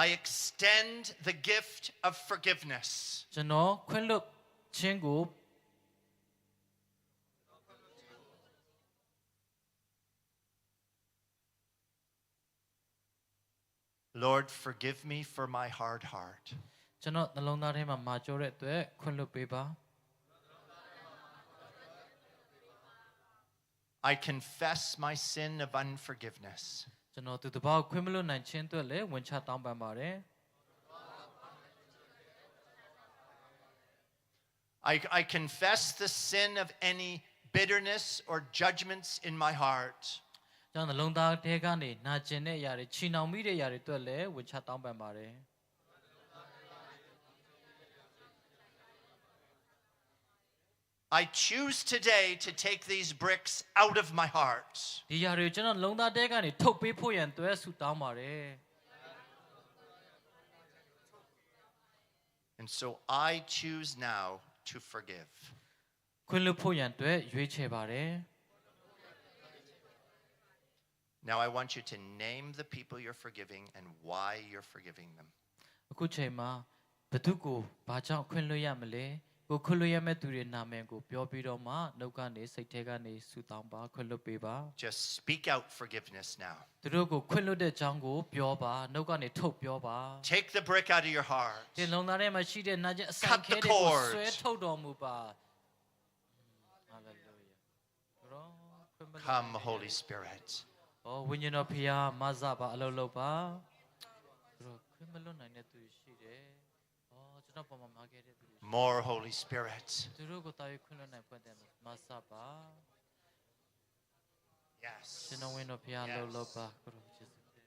I extend the gift of forgiveness. ကျွန်တော်ခွင့်လွတ်ခြင်းကို Lord, forgive me for my hard heart. ကျွန်တော်နှလုံးသားထဲမှာမာကျောတဲ့အတွက်ခွင့်လွတ်ပေးပါ I confess my sin of unforgiveness. ကျွန်တော်သူတစ်ပါးခွင့်မလွတ်နိုင်ခြင်းအတွက်လည်းဝန်ချတောင်းပန်ပါတယ် I confess the sin of any bitterness or judgments in my heart. ကျွန်တော်နှလုံးသားထဲကနေနာကျင်တဲ့အရာတွေချီနှောင်မိတဲ့အရာတွေအတွက်လည်းဝန်ချတောင်းပန်ပါတယ် I choose today to take these bricks out of my heart. ဒီအရာတွေကိုကျွန်တော်နှလုံးသားထဲကနေထုတ်ပေးဖို့ရန်အတွက်ဆုတောင်းပါတယ် And so I choose now to forgive. ခွင့်လွတ်ဖို့ရန်အတွက်ရွေးချယ်ပါတယ် Now I want you to name the people you're forgiving and why you're forgiving them. အခုချိန်မှာဘသူကိုဘာကြောင့်ခွင့်လွတ်ရမလဲကိုခွင့်လွတ်ရမယ့်သူတွေနာမည်ကိုပြောပြီးတော့မှနှုတ်ကနေစိတ်ထဲကနေဆုတောင်းပါခွင့်လွတ်ပေးပါ Just speak out forgiveness now. သူတို့ကိုခွင့်လွတ်တဲ့အကြောင်းကိုပြောပါနှုတ်ကနေထုတ်ပြောပါ Take the brick out of your heart. ဒီလုံသားထဲမှာရှိတဲ့နာကျင်အဆန် Cut ခဲ the တွေကို cord. ဆွဲထုတ်တော်မူပါ Hallelujah. Come, Holy Spirit. ဝိညာဉ်တော်ဖျားမဆပါအလုံးလုံးပါသူတို့ခွင့်မလွတ်နိုင်တဲ့သူရှိတယ်ကျွန်တော်ပုံမှာမှာခဲ့တဲ့သူ More Holy Spirit. သူတို့ကိုတာ၍ခွင့်လွတ်နိုင်ဖွင့်တယ်မဆပါ Yes. ကျွန်တော်ဝိညာဉ်တော်ဖျားအလုံးလုံးပါကိုရောယေရှုတင်ကျွ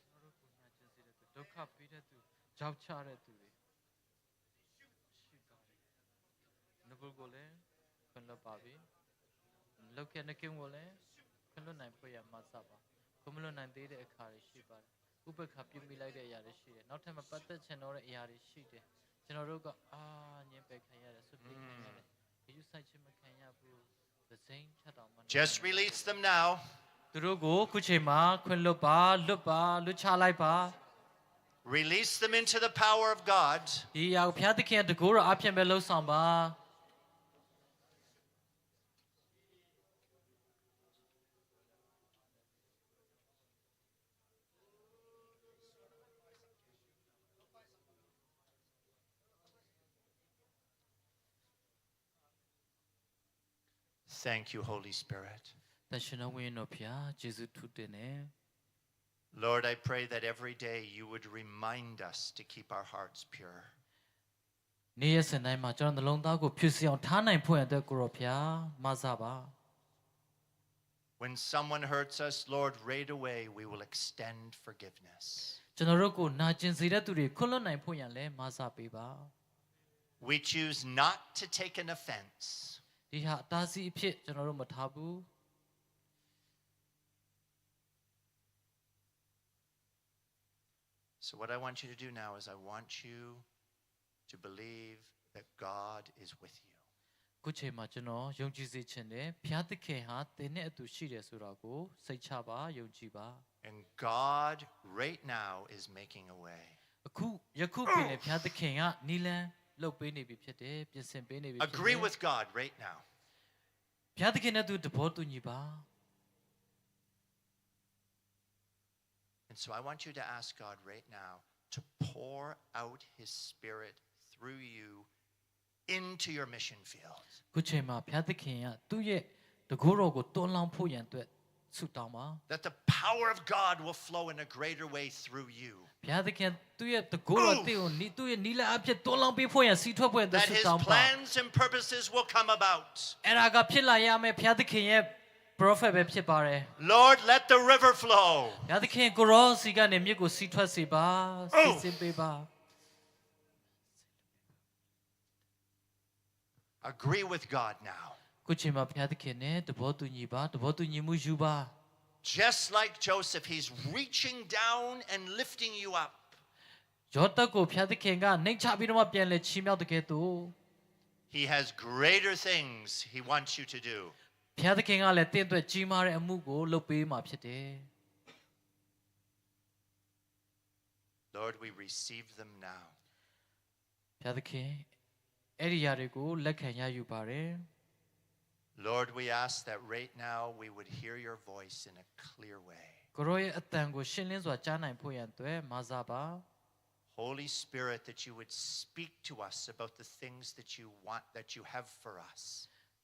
န်တော်တို့ကိုနာကျင်စေတဲ့သူဒုက္ခပေးတဲ့သူကြောက်ချတဲ့သူတွေရှိပါတယ်ငါကိုလည်းခွင့်လွတ်ပါပြီလောက်ခဲ့တဲ့ကင်းကိုလည်းခွင့်လွတ်နိုင်ဖွင့်ရမဆပါခွင့်မလွတ်နိုင်သေးတဲ့အခါတွေရှိပါတယ်ဥပက္ခပြုမိလိုက်တဲ့အရာတွေရှိတယ်နောက်ထပ်မပတ်သက်ချင်တော့တဲ့အရာတွေရှိတယ်ကျွန်တော်တို့ကညင်ပယ်ခံရတယ်ဆွပြေးခံရတယ်ယေရှုဆိုင်ခြင်းမခံရဘူးသစိမ်းဖြတ်တော်မှာ Just release them now. သူတို့ကိုခုချိန်မှာခွင့်လွတ်ပါလွတ်ချလိုက်ပါ Release them into the power of God. ဒီအရာကိုဘုရားသခင်တကူတော်အဖြစ်ပဲလှုပ်ဆောင်ပါ Thank you, Holy Spirit. တန်ရှင်တော်ဝိညာဉ်တော်ဖျားယေရှုထူးတင်တယ် Lord, I pray that every day you would remind us to keep our hearts pure. နေ့ရက်စဉ်တိုင်းမှာကျွန်တော်နှလုံးသားကိုဖြူစင်အောင်ထားနိုင်ဖို့ရတဲ့ကိုရောဖျားမဆပါ When someone hurts us, Lord, right away we will extend forgiveness. ကျွန်တော်တို့ကိုနာကျင်စေတဲ့သူတွေခွင့်လွှတ်နိုင်ဖို့ရန်လဲမဆပေးပါ We choose not to take an offense. ဒီဟာအတားဆီးအဖြစ်ကျွန်တော်တို့မထားဘူး So what I want you to do now is I want you to believe that God is with you. ခုချိန်မှာကျွန်တော်ယုံကြည်စေချင်တယ်ဖျားသခင်ဟာသင်နဲ့အတူရှိတယ်ဆိုတာကိုစိတ်ချပါယုံကြည်ပါ And God right now is making a way. အခုယခုပင်လေဖျားသခင်ကနီလန်းလှုပ်ပေးနေပြီဖြစ်တယ်ပြင်ဆင်ပေးနေပြီဖြစ်တယ် Agree with God right now. ဖျားသခင်နဲ့သူတဘောတူညီပါ And so I want you to ask God right now to pour out his spirit through you into your mission field. ခုချိန်မှာဖျားသခင်ကသူ့ရဲ့တကိုးတော်ကိုတွန်းလောင်းဖို့ရန်အတွက်ဆုတောင်းပါ That the power of God will flow in a greater way through you. ဘုရားသခင်သူ့ရဲ့တကိုးတော်တင့်ကိုသူ့ရဲ့နီလာအဖြစ်တွန်းလောင်းပေးဖို့ရန်စီထွက်ဖို့ရန်အတွက် That ဆု his တောင်းပါ plans and purposes will come about. အဲ့ဒါကဖြစ်လာရမယ်ဘုရားသခင်ရဲ့ prophet ပဲဖြစ်ပါတယ် Lord, let the river flow. ဘုရားသခင်ကိုရောစီကနေမြစ်ကိုစီထွက်စေပါစီစဉ်ပေးပါ Agree with God now. ခုချိန်မှာဘုရားသခင်နဲ့တဘောတူညီပါတဘောတူညီမှုယူပါ Just like Joseph, he's reaching down and lifting you up. ယောသကိုဘုရားသခင်ကနှိမ်ချပြီးတော့မှပြန်လဲချီးမြှောက်တဲ့ကဲ့သို့ He has greater things he wants you to do. ဘုရားသခင်ကလည်းတင့်အတွက်ကြီးမားတဲ့အမှုကိုလုပ်ပေးမှာဖြစ်တယ် Lord, we receive them now. ဘုရားသခင်အဲ့ဒီຢာတွေကိုလက်ခံရယူပါတယ် Lord, we ask that right now we would hear your voice in a clear way. ကိုရောရဲ့အတန်ကိုရှင်းလင်းစွာကြားနိုင်ဖို့ရန်အတွက်မဆပါ Holy Spirit, that you would speak to us about the things that you want, that you have for us.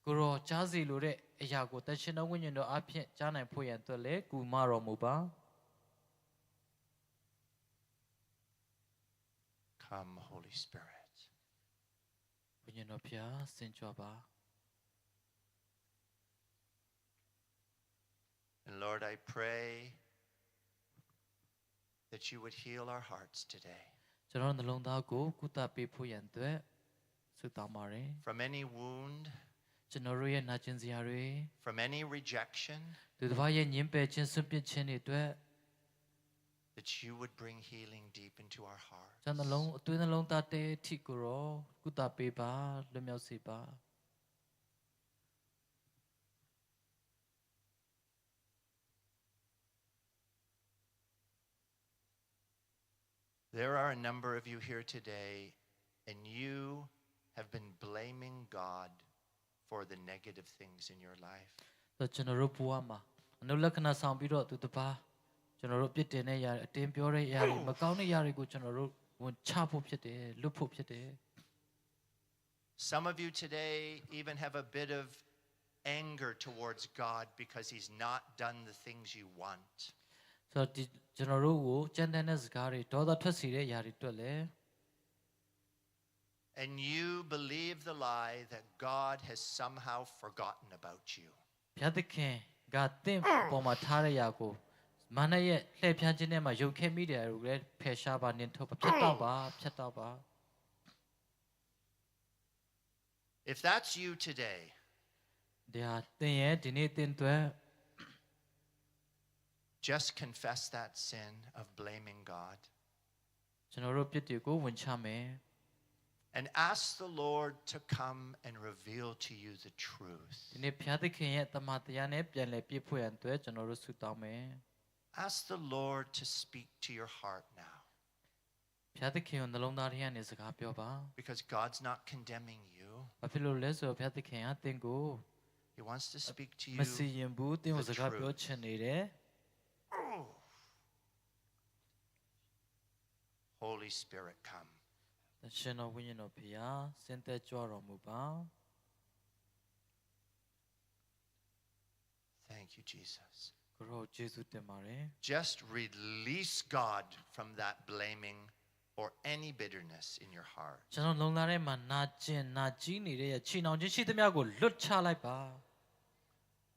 ကိုရောကြားစီလိုတဲ့အရာကိုတန်ရှင်တော်ဝိညာဉ်တော်အဖြစ်ကြားနိုင်ဖို့ရန်အတွက်လည်းကူမတော်မူပါ Come, Holy Spirit. ဝိညာဉ်တော်ဖျားဆင်ကြွပါ And Lord, I pray that you would heal our hearts today ကျွန်တော်နှလုံးသားကိုကုသပေးဖို့ရန်အတွက်ဆုတောင်းပါတယ် from any wound, ကျွန်တော်တို့ရဲ့နာကျင်စရာတွေ from any rejection, သူတစ်ပါးရဲ့ညှင်းပယ်ခြင်းဆွန့်ပစ်ခြင်းတွေအတွက် that you would bring healing deep into our hearts. ကျွန်တော်နှလုံးအတွင်းနှလုံးသားတဲထိကိုရောကုသပေးပါလွတ်မြောက်စေပါ There are a number of you here today, and you have been blaming God for the negative things in your life. ကျွန်တော်တို့ဘဝမှာအနုလက္ခဏာဆောင်ပြီးတော့သူတစ်ပါးကျွန်တော်တို့ပြစ်တင်တဲ့ຢာအတင်းပြောတဲ့ຢာတွေမကောင်းတဲ့ຢာတွေကိုကျွန်တော်တို့ဝန်ချဖို့ဖြစ်တယ်လွတ်ဖို့ဖြစ်တယ် Some of you today even have a bit of anger towards God because he's not done the things you want. ဆိုတော့ဒီကျွန်တော်တို့ကိုကြမ်းတမ်းတဲ့စကားတွေဒေါသထွက်စေတဲ့ຢာတွေအတွက်လည်း And you believe the lie that God has somehow forgotten about you. ဘုရားသခင်ကတင့်ပေါ်မှာထားတဲ့ຢာကိုမာနရဲ့လှည့်ဖျားခြင်းထဲမှာယုံခဲ့မိတယ်လို့လည်းဖယ်ရှားပါနင်ထုတ်ပါဖြတ်တော့ပါ If that's you today, ဒါတင်ရဲ့ဒီနေ့တင်အတွက် just confess that sin of blaming God ကျွန်တော်တို့ပြစ်တွေကိုဝန်ချမယ် and ask the Lord to come and reveal to you the truth. ဒီနေ့ဘုရားသခင်ရဲ့တမန်တရားနဲ့ပြန်လည်ပြည့်ဖို့ရန်အတွက်ကျွန်တော်တို့ဆုတောင်းမယ် Ask the Lord to speak to your heart now, ဘုရားသခင်ကိုနှလုံးသားထဲကနေစကားပြောပါ because God's not condemning you. ဘာဖြစ်လို့လဲဆိုတော့ဘုရားသခင်ကတင့်ကို He wants to speak to မ you. စီရင်ဘူးတင့်ကိုစကားပြောချင်နေတယ် Holy Spirit, come. ရှင်တော်ဝိညာဉ်တော်ဖျားစင်သက်ကြွတော်မူပါ Thank you, Jesus. ကိုရောယေရှုတင်ပါတယ် Just release God from that blaming or any bitterness in your heart. ကျွန်တော်လုံလာထဲမှာနာကျင်နာကြီးနေတဲ့ချီနှောင်ခြင်းရှိသမျှကိုလွတ်ချလိုက်ပါ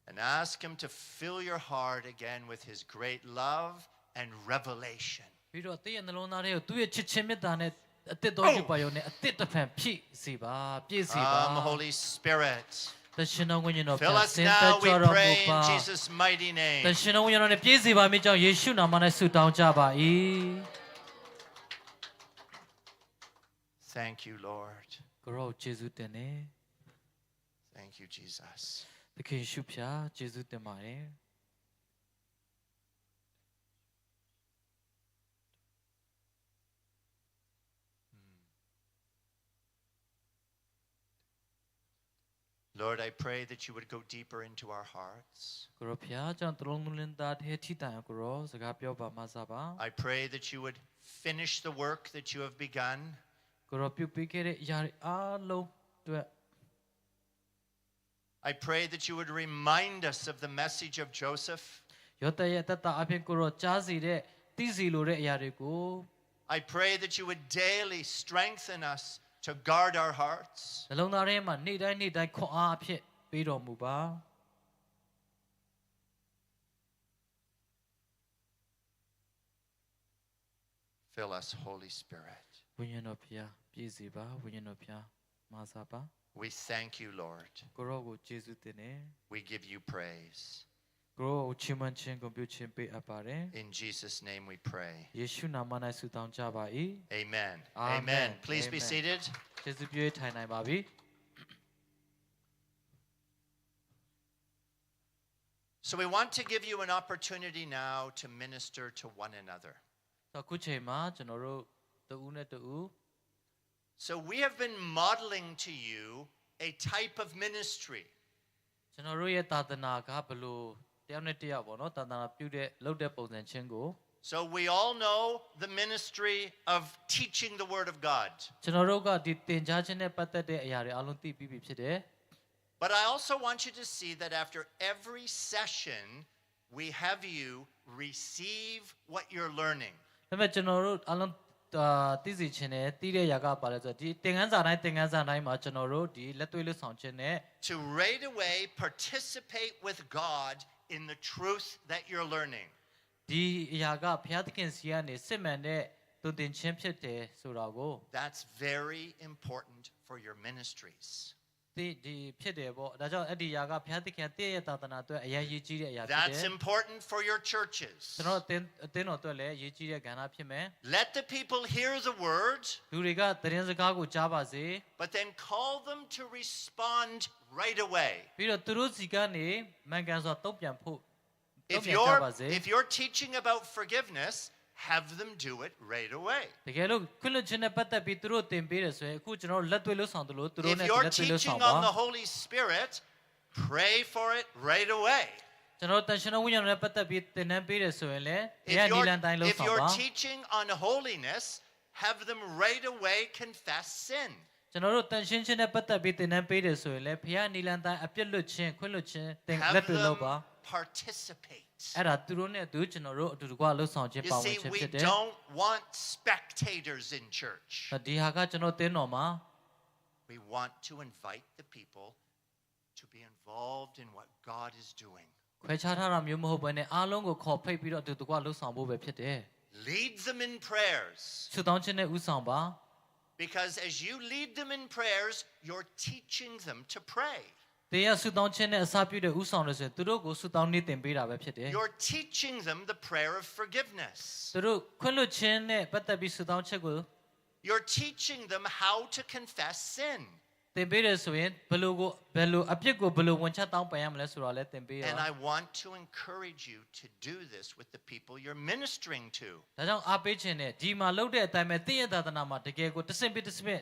And ask Him to fill your heart again with His great love and revelation. ပြီးတော့တည့်ရဲ့နှလုံးသားထဲကိုသူ့ရဲ့ချစ်ခြင်းမေတ္တာနဲ့အသစ်တော်ယူပါရုံနဲ့အသစ်တစ်ဖန်ဖြည့်စေပါပြည့်စေပါ Holy Spirit. တရှင်တော်ဝိညာဉ်တော် Fill ဖြ us စင်သက် now, we ကြတော်မူ pray ပါ in Jesus' mighty တ name. ရှင်တော်ဝိညာဉ်တော်နဲ့ပြည့်စေပါမိကြောင်းယေရှုနာမနဲ့ဆုတောင်းကြပါ၏ Thank you, Lord. ကိုရောယေရှုတင်နေ Thank you, Jesus. သခင်ရှုဖျားယေရှုတင်ပါတယ် Lord, I pray that you would go deeper into our hearts. ကိုရောဖျားကြောင့်တလုံးလုံးလင်းသားထဲထိတိုင်အောင်ကိုရောစကားပြောပါမစားပါ I pray that you would finish the work that you have begun. ကိုရောပြုပေးခဲ့တဲ့အရာတွေအားလုံးအတွက် I pray that you would remind us of the message of Joseph. ယောသရဲ့တတအဖြစ်ကိုရောကြားစီတဲ့သိစီလိုတဲ့အရာတွေကို I pray that you would daily strengthen us to guard our hearts. နှလုံးသားထဲမှာနေ့တိုင်းခွန်အားအဖြစ်ပေးတော်မူပါ Fill us, Holy Spirit. ဝိညာဉ်တော်ဖျားပြည့်စေပါဝိညာဉ်တော်ဖျားမစားပါ We thank you, Lord. ကိုရောကိုယေရှုတင်နေ We give you praise. ကိုရောချီးမွမ်းခြင်းဂုဏ်ပြုခြင်းပေးအပ်ပါတယ် In Jesus' name we pray. ယေရှုနာမ၌ဆုတောင်းကြပါ၏ Amen. Amen. Amen. Please be Amen. seated. ယေရှုပြည့်ထိုင်နိုင်ပါပြီ So we want to give you an opportunity now to minister to one another. အခုချိန်မှာကျွန်တော်တို့တဦးနဲ့တဦး So we have been modeling to you a type of ministry. ကျွန်တော်တို့ရဲ့သာသနာကဘလို့တယောက်နဲ့တယောက်ပေါ့နော်သာသနာပြုတဲ့လုပ်တဲ့ပုံစံချင်းကို So we all know the ministry of teaching the Word of God. ကျွန်တော်တို့ကဒီသင်ကြားခြင်းနဲ့ပတ်သက်တဲ့အရာတွေအလုံးသိပြီးပြီဖြစ်တယ် But I also want you to see that after every session, we have you receive what you're learning. ဒါပေမဲ့ကျွန်တော်တို့အလုံးသိစီခြင်းနဲ့သိတဲ့အရာကပါလဲဆိုတော့ဒီသင်ခန်းစာတိုင်းမှာကျွန်တော်တို့ဒီလက်တွေ့လွတ်ဆောင်ခြင်းနဲ့ To right away participate with God in the truth that you're learning. ဒီအရာကဘုရားသခင်စီကနေစစ်မှန်တဲ့သွန်သင်ခြင်းဖြစ်တယ်ဆိုတာကို That's very important for your ministries. ဒီဖြစ်တယ်ပေါ့ဒါကြောင့်အဲ့ဒီအရာကဘုရားသခင်တည့်ရဲ့သာသနာအတွက်အရေးကြီးတဲ့အရာဖြစ်တယ် That's important for your churches. ကျွန်တော်အသင်းတော်အတွက်လည်းအရေးကြီးတဲ့ကဏ္ဍဖြစ်မယ် Let the people hear the word, လူတွေကသတင်းစကားကိုကြားပါစေ but then call them to respond right away. ပြီးတော့သူတို့စီကနေမှန်ကန်စွာတုံ့ပြန်ဖို့ If you're teaching about forgiveness, have them do it right away. တကယ်လို့ခွင့်လွှတ်ခြင်းနဲ့ပတ်သက်ပြီးသူတို့သင်ပေးတယ်ဆိုရင်အခုကျွန်တော်လက်တွေ့လို့ဆောင်တယ်လို့သူတို့ If နဲ့ you're လက်တွေ့လို့ဆောင် teaching ပါ on the Holy Spirit, pray for it right away. ကျွန်တော်တန်ရှင်တော်ဝိညာဉ်နဲ့ပတ်သက်ပြီးသင်တန်းပေးတယ်ဆိုရင်လည်းဘုရားနိလန်တိုင်းလို့ If ဆောင် you're ပါ teaching on holiness, have them right away confess sin. ကျွန်တော်တို့တန်ရှင်းခြင်းနဲ့ပတ်သက်ပြီးသင်တန်းပေးတယ်ဆိုရင်လည်းဘုရားနိလန်တိုင်းအပြစ်လွတ်ခြင်းခွင့်လွတ်ခြင်းသင် Have လက်တွေ့လို့ them ပါ participate. အဲ့ဒါသူတို့နဲ့သူကျွန်တော်တို့အတူတကွလှုပ်ဆောင်ခြင်း You ပါဝင် see, ခြင်း we ဖြစ်တယ် don't want spectators in church. ဒီဟာကကျွန်တော်တင်းတော်မှာ We want to invite the people to be involved in what God is doing. ခွဲခြားထားတာမျိုးမဟုတ်ဘဲနဲ့အားလုံးကိုခေါ်ဖိတ်ပြီးတော့အတူတကွလှုပ်ဆောင်ဖို့ပဲဖြစ်တယ် Lead them in prayers. ဆုတောင်းခြင်းနဲ့ဥဆောင်ပါ Because as you lead them in prayers, you're teaching them to pray. သင်ရဆုတောင်းခြင်းနဲ့အစာပြုတဲ့ဥဆောင်လို့ဆိုရင်သူတို့ကိုဆုတောင်းနေသင်ပေးတာပဲဖြစ်တယ် You're teaching them the prayer of forgiveness. သူတို့ခွင့်လွှတ်ခြင်းနဲ့ပတ်သက်ပြီးဆုတောင်းချက်ကို You're teaching them how to confess sin. သင်ပေးတယ်ဆိုရင်ဘယ်လိုအပြစ်ကိုဘယ်လိုဝန်ချတောင်းပန်ရမလဲဆိုတာလည်းသင်ပေးရ And I want to encourage you to do this with the people you're ministering to. ဒါကြောင့်အားပေးခြင်းနဲ့ဒီမှာလှုပ်တဲ့အတိုင်းပဲသင်ရဲ့သာသနာမှာတကယ်ကိုတစ်စင်ပြီးတစ်စင်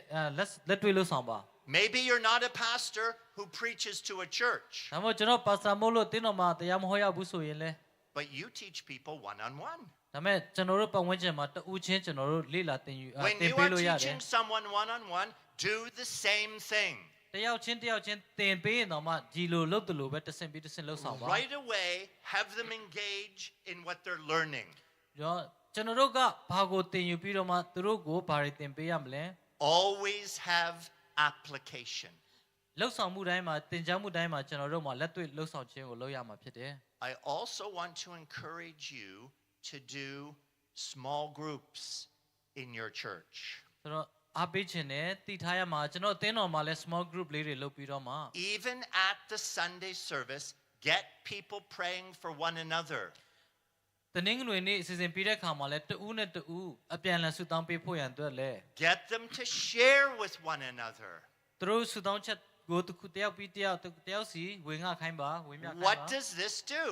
လက်တွေ့လို့ဆောင်ပါ Maybe you're not a pastor who preaches to a church, ဒါမှမဟုတ်ကျွန်တော်ပါစတာမို့လို့တင်းတော်မှာတရားမဟောရဘူးဆိုရင်လည်း but you teach people one-on-one. ဒါပေမဲ့ကျွန်တော်တို့ပတ်ဝန်းကျင်မှာတဦးချင်းကျွန်တော်တို့လေ့လာသင်ယူ When သင် you ပေး are လို့ရတယ် teaching someone one-on-one, do the same thing. တ တယောက်ချင်းတင်ပေးရင်တော့မှဒီလိုလုပ်တယ်လို့ပဲတဆင့်ပြီးတဆင့်လှုပ်ဆောင်ပါ Right away, have them engage in what they're learning. တော့ကျွန်တော်တို့ကဘာကိုတင်ယူပြီးတော့မှသူတို့ကိုဘာတွေတင်ပေးရမလဲ Always have application. လှုပ်ဆောင်မှုတိုင်းမှာတင်ကြားမှုတိုင်းမှာကျွန်တော်တို့မှာလက်တွေ့လှုပ်ဆောင်ခြင်းကိုလုပ်ရမှာဖြစ်တယ် I also want to encourage you to do small groups in your church. ဆိုတော့အားပေးခြင်းနဲ့တည်ထားရမှာကျွန်တော်အသင်းတော်မှာလဲ small group လေးတွေလုပ်ပြီးတော့မှ Even at the Sunday service, get people praying for one another. တနင်္ဂနွေနေ့အစီအစဉ်ပြီးတဲ့အခါမှာလဲတဦးနဲ့တဦးအပြန်အလှန်ဆုတောင်းပေးဖို့ရန်အတွက်လဲ Get them to share with one another. သူတို့ဆုတောင်းချက်ကိုတစ်ခုတယောက်ပြီးတယောက်စီဝင်ငှခိုင်းပါဝင်မြခိုင်းပါ What does this do?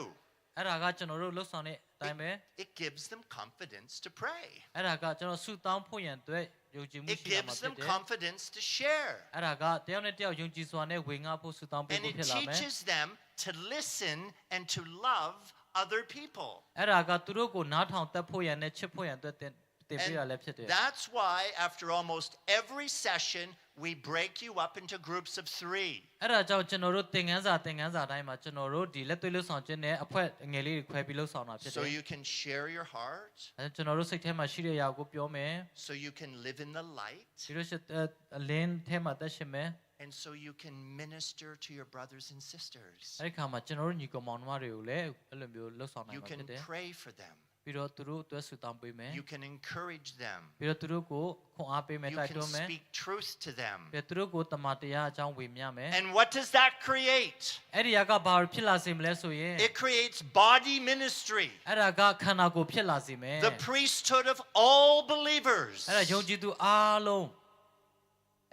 အဲ့ဒါကကျွန်တော်တို့လှုပ်ဆောင်တဲ့အတိုင်းပဲ It gives them confidence to pray. အဲ့ဒါကကျွန်တော်ဆုတောင်းဖို့ရန်အတွက်ယုံကြည်မှု It ရှိရမှာ gives ဖြစ် them တယ် confidence to share. အဲ့ဒါကတယောက်နဲ့တယောက်ယုံကြည်စွာနဲ့ဝင်ငှဖို့ဆုတောင်းပေး And ဖို့ it ဖြစ်လာမယ် teaches them to listen and to love other people. အဲ့ဒါကသူတို့ကိုနားထောင်တတ်ဖို့ရန်နဲ့ချစ်ဖို့ရန်အတွက်တင်ပေးရလဲဖြစ်တယ် That's why after almost every session, we break you up into groups of 3. အဲ့ဒါကြောင့်ကျွန်တော်တို့သင်ခန်းစာတိုင်းမှာကျွန်တော်တို့ဒီလက်တွေ့လှုပ်ဆောင်ခြင်းနဲ့အဖွဲ့ငယ်လေးတွေခွဲပြီးလှုပ်ဆောင်တာဖြစ်တယ် So you can share your heart, အဲကျွန်တော်တို့စိတ်ထဲမှာရှိတဲ့အရာကိုပြောမယ် so you can live in the light, ပြီးတော့အလင်းထဲမှာတက်ရှင်မယ် and so you can minister to your brothers and sisters. အဲ့ဒီခါမှာကျွန်တော်တို့ညီကောင်မောင်နှမတွေကိုလည်းအဲ့လိုမျိုးလှုပ်ဆောင်နိုင် You မှာ can ဖြစ်တယ် pray for them. ပြီးတော့သူတို့အတွက်ဆုတောင်းပေးမယ် You can encourage them. ပြီးတော့သူတို့ကိုခွန်အားပေးမယ် You တိုက် can တွန်းမယ် speak truth to them. ပြီးတော့သူတို့ကိုတမန်တရားအကြောင်းဝေမျှမယ် And what does that create? အဲ့ဒီကဘာဖြစ်လာစေမလဲဆိုရင် It creates body ministry, အဲ့ဒါကခန္ဓာကိုယ်ဖြစ်လာစေမယ် the priesthood of all believers. အဲ့ဒါယုံကြည်သူအားလုံး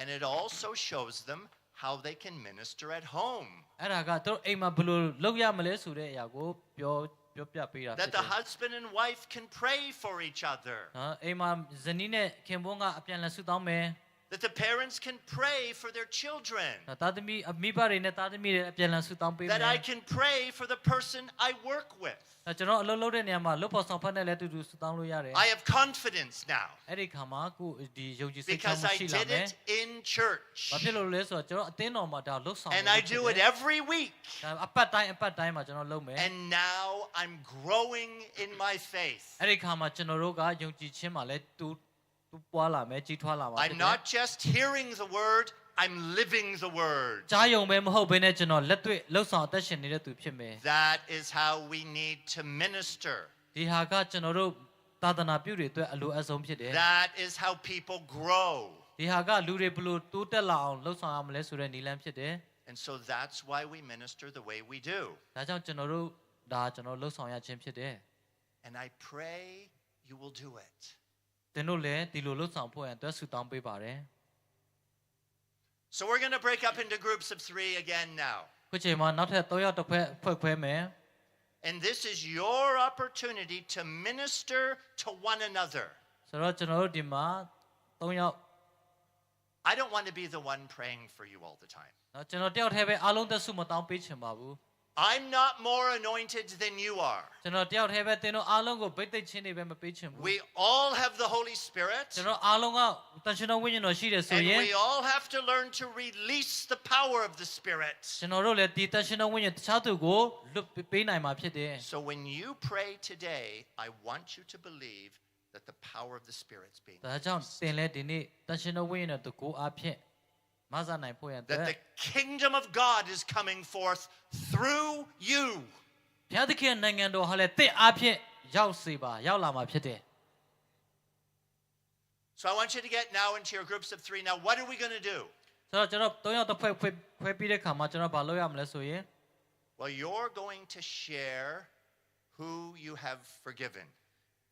And it also shows them how they can minister at home. အဲ့ဒါကသူတို့အိမ်မှာဘယ်လိုလုပ်ရမလဲဆိုတဲ့အရာကိုပြောပြပေးတာဖြစ် That တယ် the husband and wife can pray for each other. နော်အိမ်မှာဇနီးနဲ့ခင်ပွန်းကအပြန်အလှန်ဆုတောင်းမယ် That the parents can pray for their children. နော်သားသမီးမိဘတွေနဲ့သားသမီးတွေအပြန်အလှန်ဆုတောင်းပေးမယ် That I can pray for the person I work with. နော်ကျွန်တော်အလုပ်လုပ်တဲ့နေရာမှာလုပ်ဖို့ဆောင်ဖက်နဲ့လည်းတူတူဆုတောင်းလို့ရတယ် I have confidence now အဲ့ဒီခါမှာကိုဒီယုံကြည်စိတ်ချ because မှု I ရှိလာ did မယ် it in church. ဘာဖြစ်လို့လဲဆိုတော့ကျွန်တော်အသင်းတော်မှာဒါလှုပ်ဆောင် And I do it every week. ဒါအပတ်တိုင်းမှာကျွန်တော်လုပ်မယ် And now I'm growing in my faith. အဲ့ဒီခါမှာကျွန်တော်တို့ကယုံကြည်ခြင်းမှာလည်းတူပွားလာမယ်ကြီးထွားလာမှာဖြစ် I'm တယ် not just hearing the word, I'm living the word. ကြားယုံပဲမဟုတ်ဘဲနဲ့ကျွန်တော်လက်တွေ့လှုပ်ဆောင်အသက်ရှင်နေတဲ့သူဖြစ်မယ် That is how we need to minister. ဒီဟာကကျွန်တော်တို့သာသနာပြုတွေအတွက်အလိုအဆုံးဖြစ်တယ် That is how people grow. ဒီဟာကလူတွေဘလို့တိုးတက်လာအောင်လှုပ်ဆောင်ရမလဲဆိုတဲ့နည်းလမ်းဖြစ်တယ် And so that's why we minister the way we do. ဒါကြောင့်ကျွန်တော်တို့ဒါကျွန်တော်လှုပ်ဆောင်ရခြင်းဖြစ်တယ် And I pray you will do it. သင်တို့လည်းဒီလိုလှုပ်ဆောင်ဖို့ရန်အတွက်ဆုတောင်းပေးပါတယ် So we're going to break up into groups of 3 again now. ခုချိန်မှာနောက်ထပ်3ယောက်တစ်ဖွဲ့ခွဲမယ် And this is your opportunity to minister to one another. ဆိုတော့ကျွန်တော်တို့ဒီမှာ3ယောက် I don't want to be the one praying for you all the time. နော်ကျွန်တော်တယောက်တည်းပဲအားလုံးသက်ဆုမတောင်းပေးချင်ပါဘူး I'm not more anointed than you are. ကျွန်တော်တယောက်တည်းပဲသင်တို့အားလုံးကိုဗိတ်သိက်ချင်းတွေပဲမပေးချင်ဘူး We all have the Holy Spirit. ကျွန်တော်အားလုံးကတန်ရှင်တော်ဝိညာဉ်တော်ရှိတယ်ဆို And ရင် we all have to learn to release the power of the Spirit. ကျွန်တော်တို့လည်းဒီတန်ရှင်တော်ဝိညာဉ်တခြားသူကိုလွတ်ပေးနိုင်မှာဖြစ်တယ် So when you pray today, I want you to believe that the power of the Spirit is being ဒါကြောင့် released. သင်လည်းဒီနေ့တန်ရှင်တော်ဝိညာဉ်တော်တကူအားဖြင့်မဆနိုင်ဖို့ရန်အတွက် That the kingdom of God is coming forth through you. ဘုရားသခင်နိုင်ငံတော်ဟာလည်းသင်အားဖြင့်ရောက်လာမှာဖြစ်တယ် So I want you to get now into your groups of 3. Now, what are we going to do? ဆိုတော့ကျွန်တော်3ယောက်တစ်ဖွဲ့ခွဲပြီးတဲ့ခါမှာကျွန်တော်ဘာလုပ်ရမလဲဆိုရင် Well, you're going to share who you have forgiven.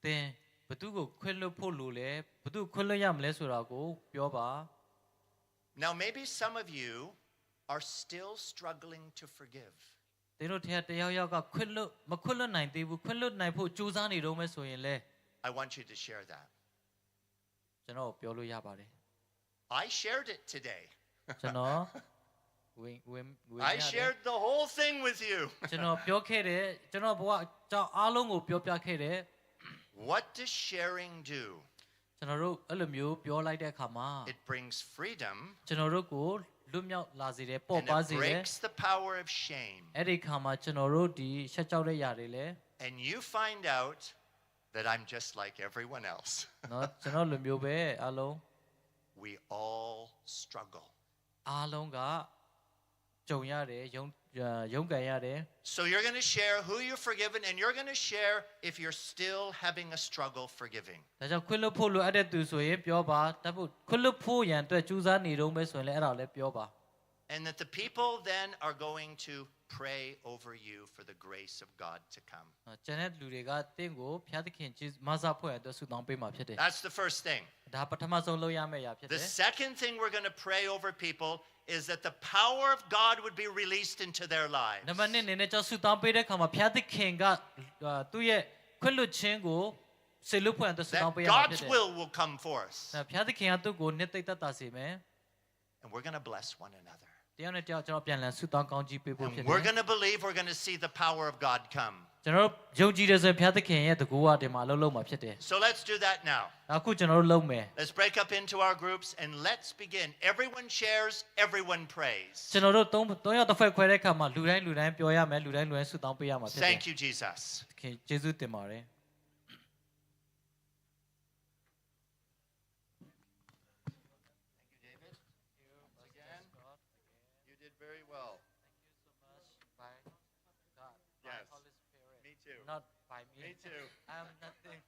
သင်ဘသူကိုခွင့်လွှတ်ဖို့လိုလဲဘသူခွင့်လွှတ်ရမလဲဆိုတာကိုပြောပါ Now, maybe some of you are still struggling to forgive. သင်တို့ထဲတယောက်ယောက်ကခွင့်လွတ်နိုင်သေးဘူးခွင့်လွတ်နိုင်ဖို့ကြိုးစားနေတော့မဲဆိုရင်လဲ I want you to share that. ကျွန်တော်ပြောလို့ရပါတယ် I shared it today. ကျွန်တော်ဝင် I shared the whole thing with you. ကျွန်တော်ပြောခဲ့တယ်ကျွန်တော်ဘဝအကြောင်းအားလုံးကိုပြောပြခဲ့တယ် What does sharing do? ကျွန်တော်တို့အဲ့လိုမျိုးပြောလိုက်တဲ့အခါမှာ It brings freedom, ကျွန်တော်တို့ကို လွတ်မြောက်လာစေတယ်ပေါ့ And ပါ it စေတယ် breaks the power of shame. အဲ့ဒီခါမှာကျွန်တော်တို့ဒီရှက်ကြောက်တဲ့ຢာတွေလဲ And you find out that I'm just like everyone else. เนาะကျွန်တော်လိုမျိုးပဲအားလုံး We all struggle. အားလုံးကကြုံရတယ်ရုန်းကန်ရတယ် So you're going to share who you've forgiven, and you're going to share if you're still having a struggle forgiving. ဒါကြောင့်ခွင့်လွတ်ဖို့လိုအပ်တဲ့သူဆိုရင်ပြောပါတတ်ဖို့ခွင့်လွတ်ဖို့ရန်အတွက်ကြိုးစားနေတော့မယ်ဆိုရင်လည်းအဲ့ဒါလည်းပြောပါ And that the people then are going to pray over you for the grace of God to come. ကျန်တဲ့လူတွေကတင့်ကိုဖျားသခင်ကြီးမဆဖို့ရန်အတွက်ဆုတောင်းပေးမှာဖြစ်တယ် That's the first thing. ဒါပထမဆုံးလုပ်ရမယ့်အရာဖြစ်တ The ယ် second thing we're going to pray over people is that the power of God would be released into their lives. နံပါတ်1အနေနဲ့ကျွန်တော်ဆုတောင်းပေးတဲ့အခါမှာဖျားသခင်ကသူ့ရဲ့ခွင့်လွတ်ခြင်းကိုစေလွတ်ဖို့ရန်အတွက်ဆုတောင်း That ပေးရမှာဖြစ် God's တယ် will come forth. ဖျားသခင်ကသူ့ကိုနှစ်သိမ့်သက်သာစေမယ် And we're going to bless one another. တယောက်နဲ့တယောက်ကျွန်တော်ပြန်လည်ဆုတောင်းကောင်းကြီးပေးဖို့ဖြစ်တ And ယ် we're going to believe we're going to see the power of God come. ကျွန်တော်ယုံကြည်တယ်ဆိုရင်ဖျားသခင်ရဲ့တကူကဒီမှာအလုံးလုံးမှာဖြစ်တယ် So let's do that now. အခုကျွန်တော်တို့လုပ်မယ် Let's break up into our groups and let's begin. Everyone shares, everyone prays. ကျွန်တော်တို့၃ယောက်တစ်ဖွဲ့ခွဲတဲ့အခါမှာလူတိုင်းပြောရမယ်လူတိုင်းဆုတောင်းပေးရမှာဖြစ်တယ် Thank you, Jesus. ခင်ယေရှုတင်ပါတယ် You did very well. By God, Yes. Holy Spirit, Me too. not by me. Me too. I'm nothing.